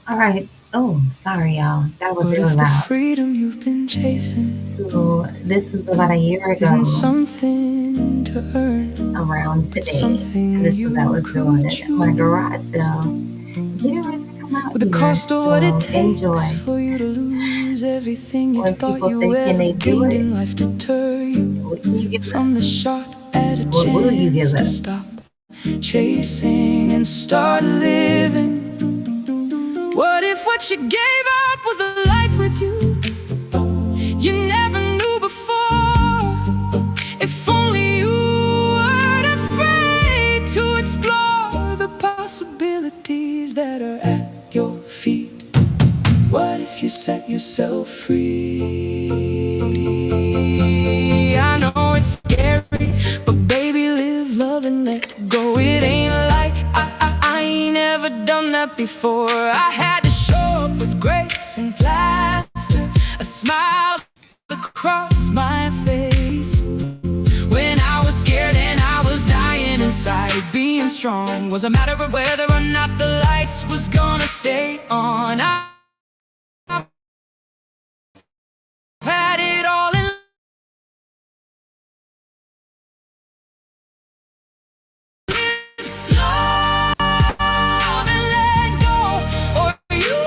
All right. Oh, sorry, y'all. That was What really if the loud. freedom you've been chasing So this was about a year ago isn't something to earn, around but today. something And this you was I was doing could my garage choose? sale. Getting ready to come out With the here. cost of what it So takes enjoy. for you to lose everything you When thought people you say, can ever they do gained it? in life, deter you What can you give them? from the shot at a What will you give chance to them? stop chasing and start living. What if what you gave up was the life with you you never knew before? If only you weren't afraid to explore the possibilities that are at your feet. What if you set yourself free? I know it's scary, but baby, live, love, and let go. It ain't like I ain't never done that before. I had to show up with grace and plaster, a smile across my face. When I was scared and I was dying inside, being strong was a matter of whether or not the lights was gonna stay on. I've had it all in love and let go, or you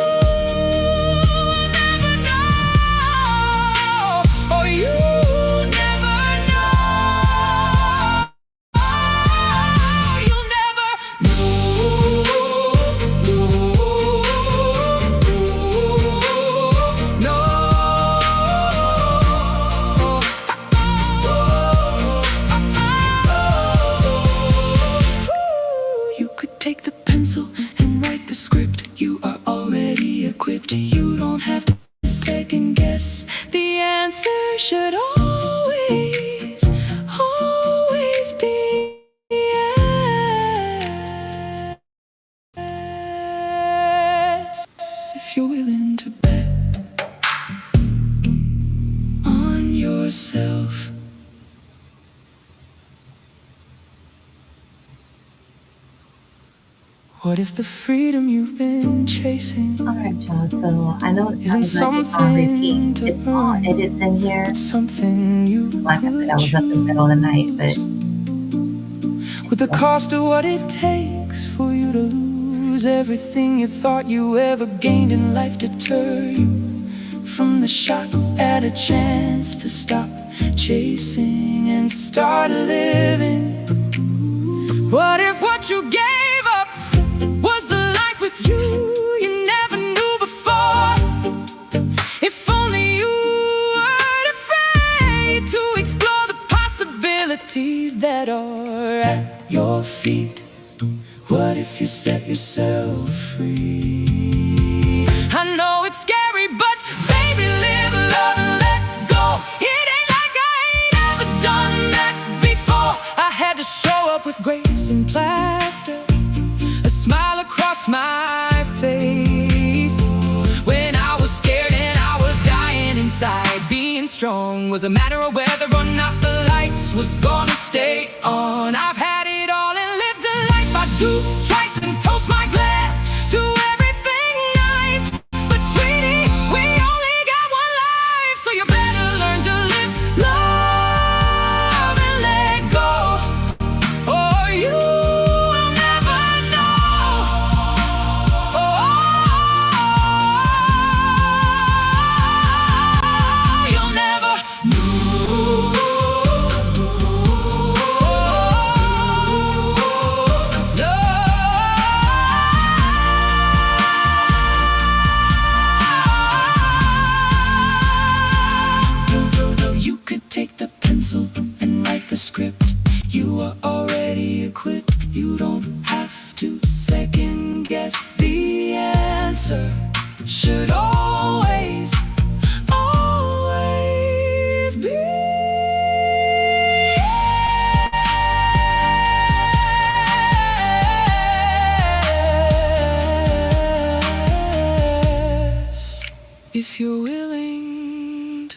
will never know, or you never know. You'll never You could take the pencil and write the script. You are already equipped. You don't have to second guess. The answer should always, always be yes. If you're willing to bet on yourself. What if the freedom you've been chasing All right, y'all. So I know it isn't sounds like it's on something repeat. to It's all earn, edits in here. but something you Like I said, I could was up in the middle of the night, but choose? With the cost of what it takes for you to lose everything you thought you ever gained in life, deter you from the shot at a chance to stop chasing and start living. What if what you gave up was the life with you you never knew before? If only you weren't afraid to explore the possibilities that are at your feet. What if you set yourself free? I know it's scary, but baby, live, love, and let go. It ain't like I ain't ever done that before. I had to show up with grace and plaster, a smile across my face. When I was scared and I was dying inside, being strong was a matter of whether or not the lights was gonna stay on. I've had it all and lived a life I do twice and toast my glass to everything nice between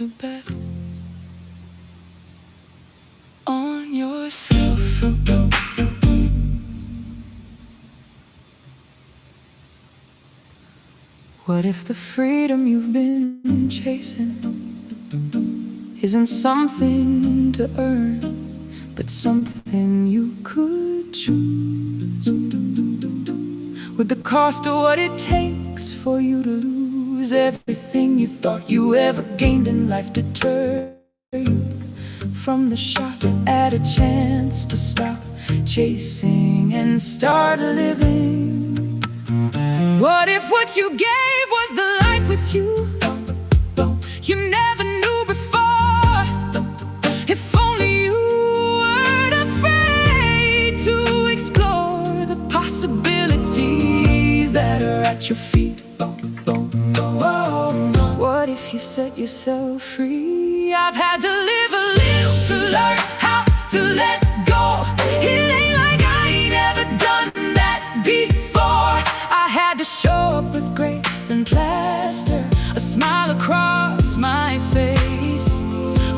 to bet on yourself. What if the freedom you've been chasing isn't something to earn, but something you could choose? With the cost of what it takes for you to lose everything you thought you ever gained in life, deter you from the shot at a chance to stop chasing and start living. What if what you gave was the life with you you never knew before? If only you weren't afraid to explore the possibilities that are at your feet. What if you set yourself free? I've had to live a little to learn how to let go. It ain't like I ain't ever done that before. I had to show up with grace and plaster a smile across my face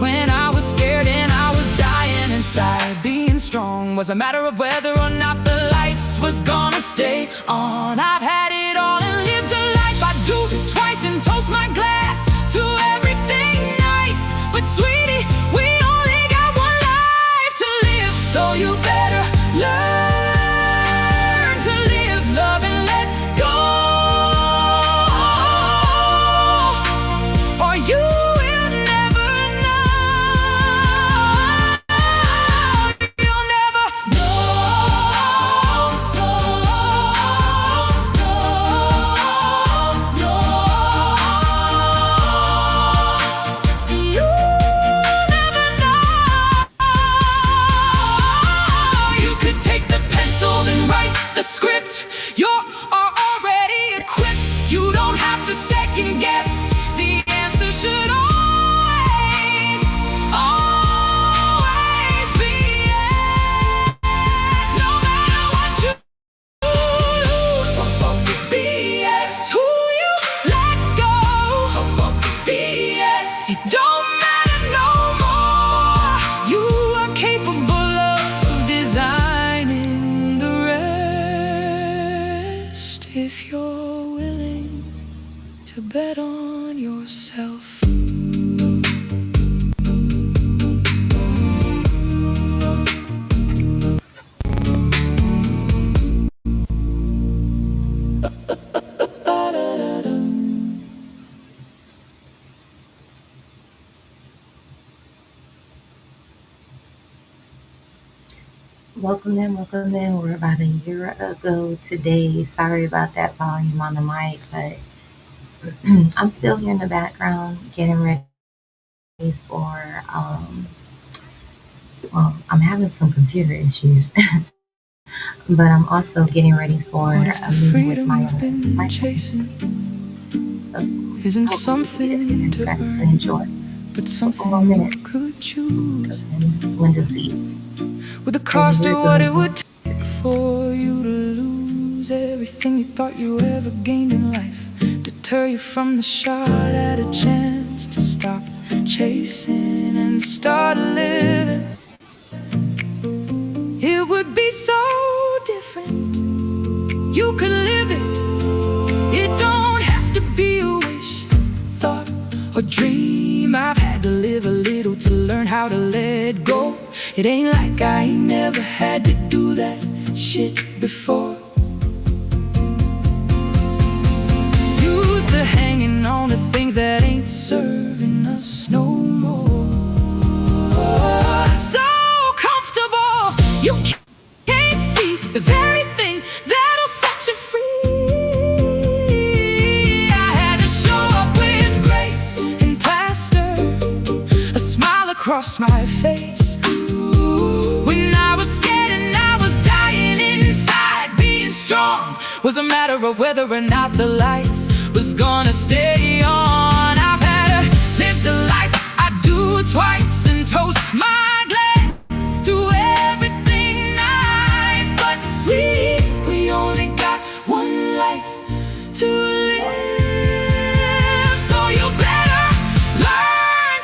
when I was scared and I was dying inside. Being strong was a matter of whether or not the lights was gonna stay on. I've had it all and lived a life I do twice and toast my glass to everything nice. But sweetie, we only got one life to live, so you better learn to live, love, and let go, or you will never know. You'll never know. You never know. You could take the pencil and write the script. You're already equipped. You don't have to second guess. The answer should always, always be yes. No matter what you lose, BS. Who you let go, BS. It don't matter no more. You are capable of designing the rest if you're willing to bet on yourself. Welcome in, welcome in. We're about a year ago today. Sorry about that volume on the mic, but I'm still here in the background getting ready for, well, I'm having some computer issues, but I'm also getting ready for What if a the meeting with freedom my you've been my chasing so isn't hopefully it's something getting to guys to earn, enjoy but for 4 something you minutes could choose? in window seat. With the So cost here of what it goes. would take for you to lose everything you thought you ever gained in life, deter you from the shot at a chance to stop chasing and start living. It would be so different. You could live it. It don't have to be a wish, thought, or dream. I've had to live a little to learn how to let go. It ain't like I ain't never had to do that shit before. Used to hanging on to things that ain't serving us no more. So comfortable, you can't see the very thing that'll set you free. I had to show up with grace and plaster a smile across my face when I was scared and I was dying inside. Being strong was a matter of whether or not the lights was gonna stay on. I've had to live the life I do twice and toast my glass to everything nice. But sweetie, we only got one life to live, so you better learn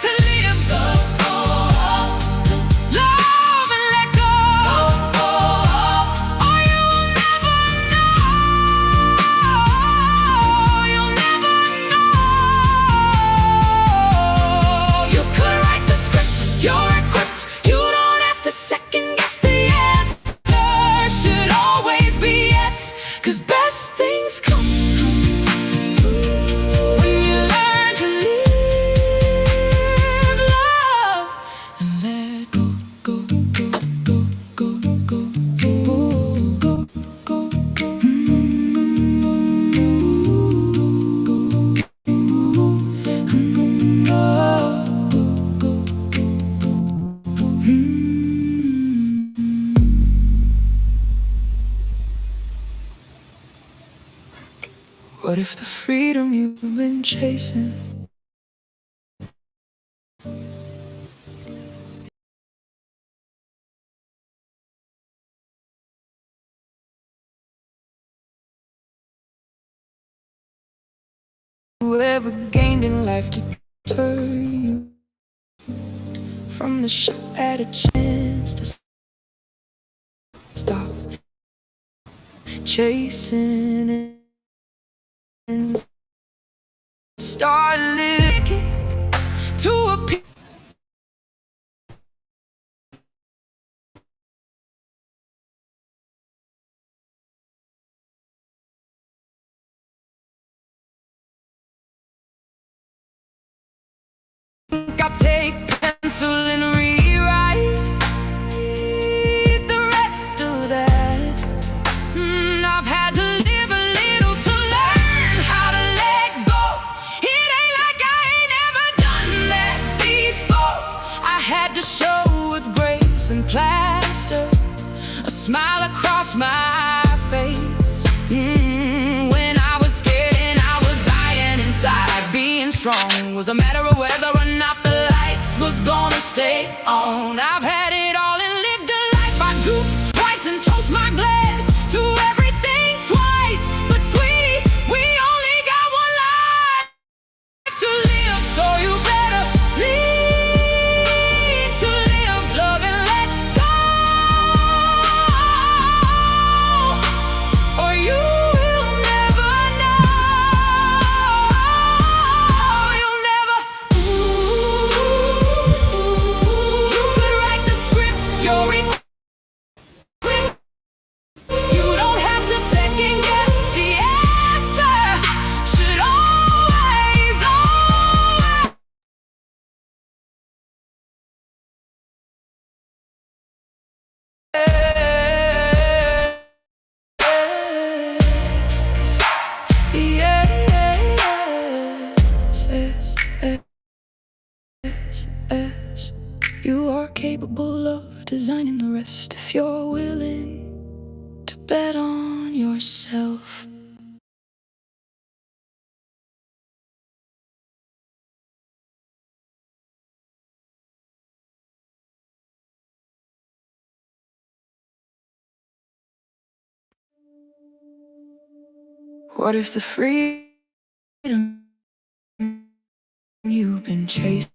What if the freedom you've been chasing whoever gained in life to deter you from the shot at a chance to stop chasing and start living to a peak. I take pencil and rewrite the rest of that. I've had to live a little to learn how to let go. It ain't like I ain't never done that before. I had to show with grace and plaster a smile across my face. When I was scared and I was dying inside, being strong was a matter of whether or not the lights was gonna stay on. I've had it all and lived a life I do twice and toast my glass to everything twice. But sweetie, we only got one life to live, so you better lead to live, love and let go, or you will never know. You'll never. You could write the script you're in. You don't have to second guess the answer. Should always, always. Yes. You are capable of designing the rest if you're willing to bet on yourself. What if the freedom you've been chasing,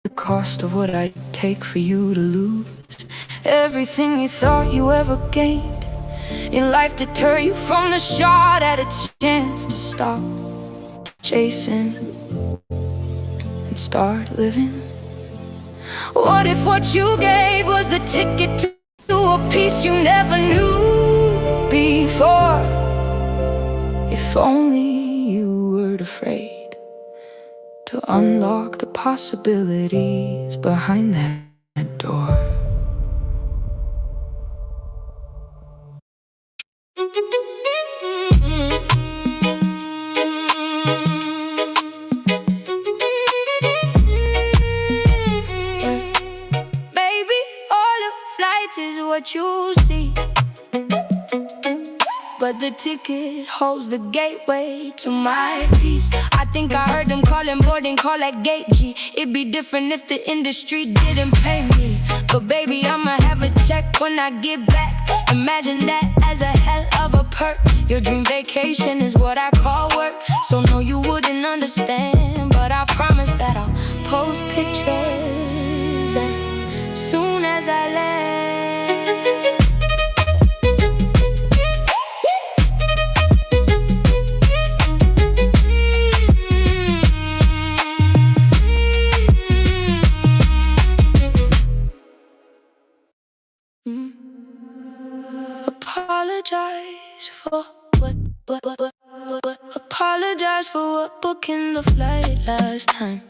the cost of what I'd take for you to lose everything you thought you ever gained in life, deter you from the shot at a chance to stop chasing and start living? What if what you gave was the ticket to a peace you never knew before? If only you weren't afraid to unlock the possibilities behind that door. Maybe all of flights is what you see, but the ticket holds the gateway to my peace. I think I heard them calling boarding call that gate G. It'd be different if the industry didn't pay me, but baby, I'ma have a check when I get back. Imagine that as a hell of a perk. Your dream vacation is what I call work. So no, you wouldn't understand, but I promise that I'll post pictures as soon as I land. Apologize for what? Apologize for what? Booking the flight last time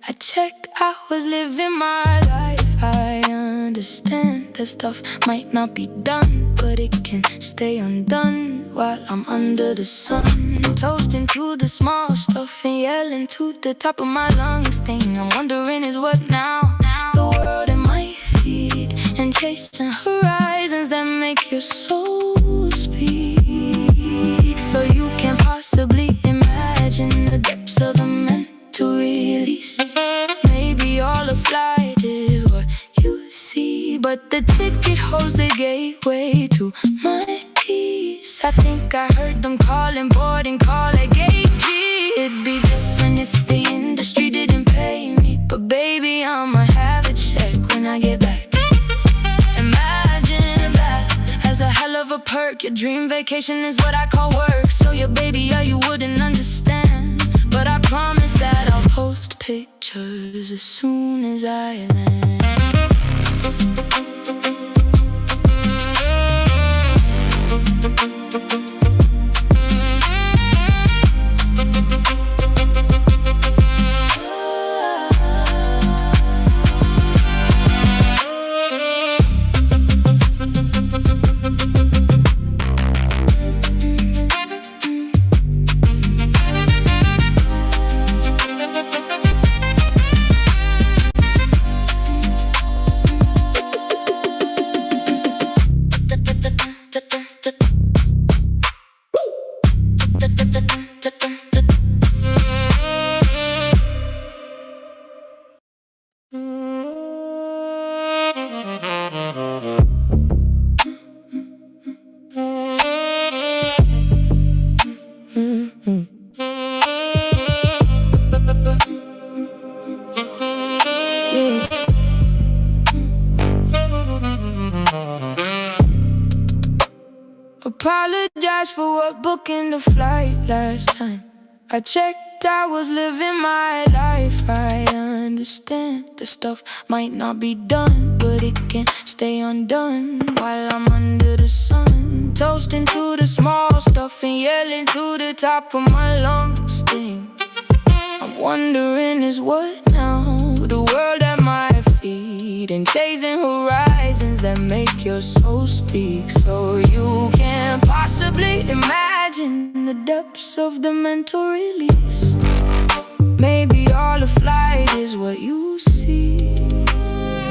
I checked, I was living my life. I understand that stuff might not be done, but it can stay undone while I'm under the sun. Toasting to the small stuff and yelling to the top of my lungs. Thing I'm wondering is what now? The world at my feet and chasing horizons that make your soul speak. So you can't possibly imagine the depths of the mental release. Maybe all a flight is what you see, but the ticket holds the gateway to my peace. I think I heard them calling boarding call at gate G. It'd be different if the industry didn't pay me, but baby, I'ma have a check when I get back. Imagine that as a hell of a perk. Your dream vacation is what I call work. So your baby, yeah, you wouldn't understand, but I promise that I'll post pictures as soon as I land. Apologize for what booking the flight last time. I checked, I was living my life. I understand the stuff might not be done, but it can stay undone while I'm under the sun. Toasting to the small stuff and yelling to the top of my lungs sting. I'm wondering is what now? The world at my feet and chasing horizons that make your soul speak. So you can't possibly imagine the depths of the mental release. Maybe all a flight is what you see,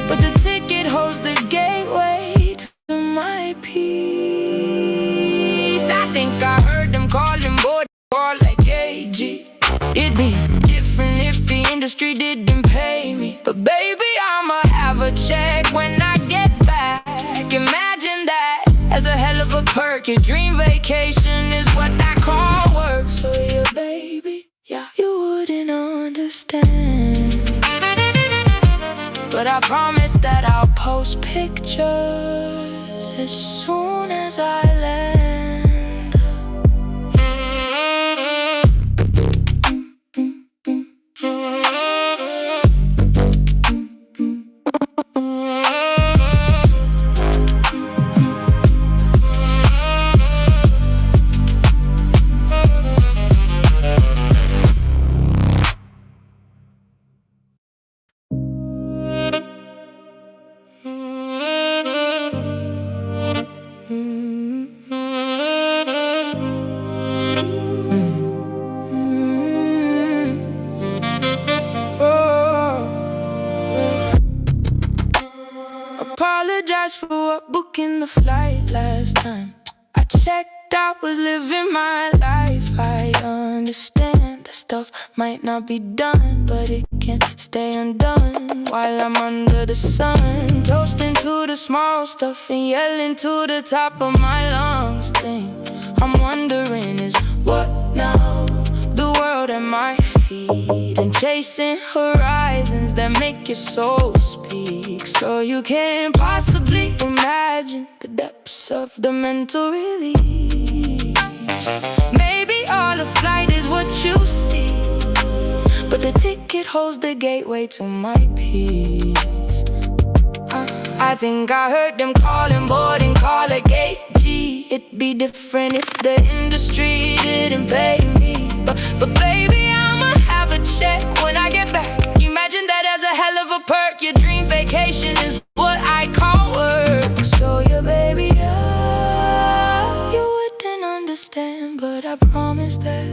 but the ticket holds the gateway to my peace. I think I heard them calling board call like AG. It'd be different if the industry didn't pay me, but baby, I'ma have a check when I get back. Imagine that as a hell of a perk. Your dream vacation is what I call work. So yeah, baby, yeah, you wouldn't understand, but I promise that I'll post pictures as soon as I land. Apologize for what booking the flight last time. I checked, I was living my life. I understand that stuff might not be done, but it can stay undone while I'm under the sun. Toasting to the small stuff and yelling to the top of my lungs thing. I'm wondering is what now? The world at my feet and chasing horizons that make your soul speak. So you can't possibly imagine the depths of the mental release. Maybe all a flight is what you see, but the ticket holds the gateway to my peace. I think I heard them calling boarding call at gate G. It'd be different if the industry didn't pay me, but baby, I'ma have a check when I get back. Imagine that as a hell of a perk. Your dream vacation is what I call work. So yeah, baby, yeah, you wouldn't understand, but I promise that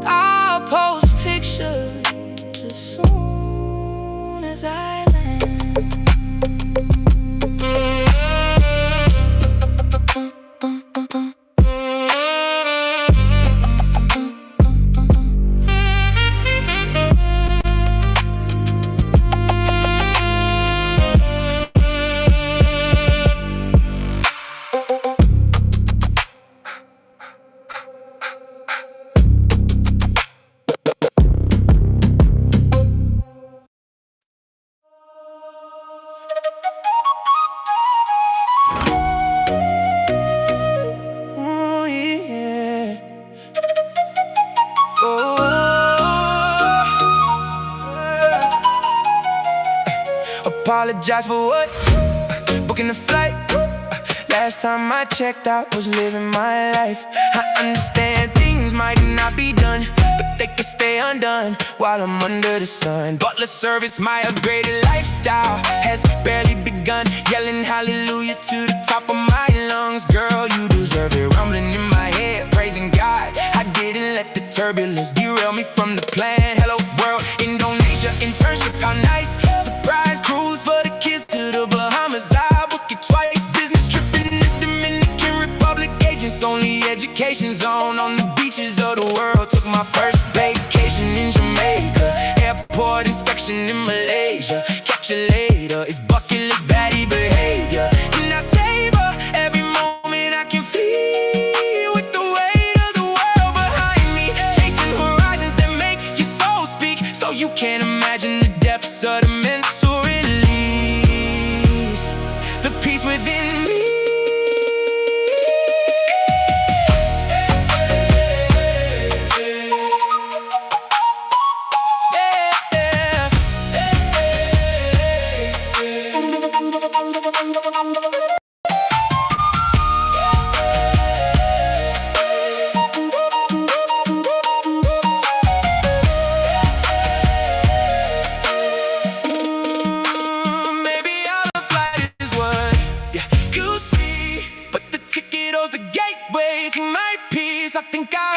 I'll post pictures as soon as I land. apologize for what? Booking the flight. Last time I checked, I was living my life. I understand things might not be done, but they can stay undone while I'm under the sun. Butler service, my upgraded lifestyle has barely begun. Yelling hallelujah to the top of my lungs. Girl, you deserve it. Rumbling in my head, praising God. I didn't let the turbulence derail me from the plan. Hello world, Indonesia internship, how nice. Surprise cruise for the kids to the Bahamas. I'll book it twice. Business trip in the Dominican Republic. Agents only education zone on the beaches of the world. Took my first vacation in Jamaica. Airport inspection in Malaysia. Catch you later, it's bucket list baddie behavior. And I savor every moment I can feel with the weight of the world behind me. Chasing horizons that make your soul speak, so you can't imagine the depths of the mental release, the peace within me. I think I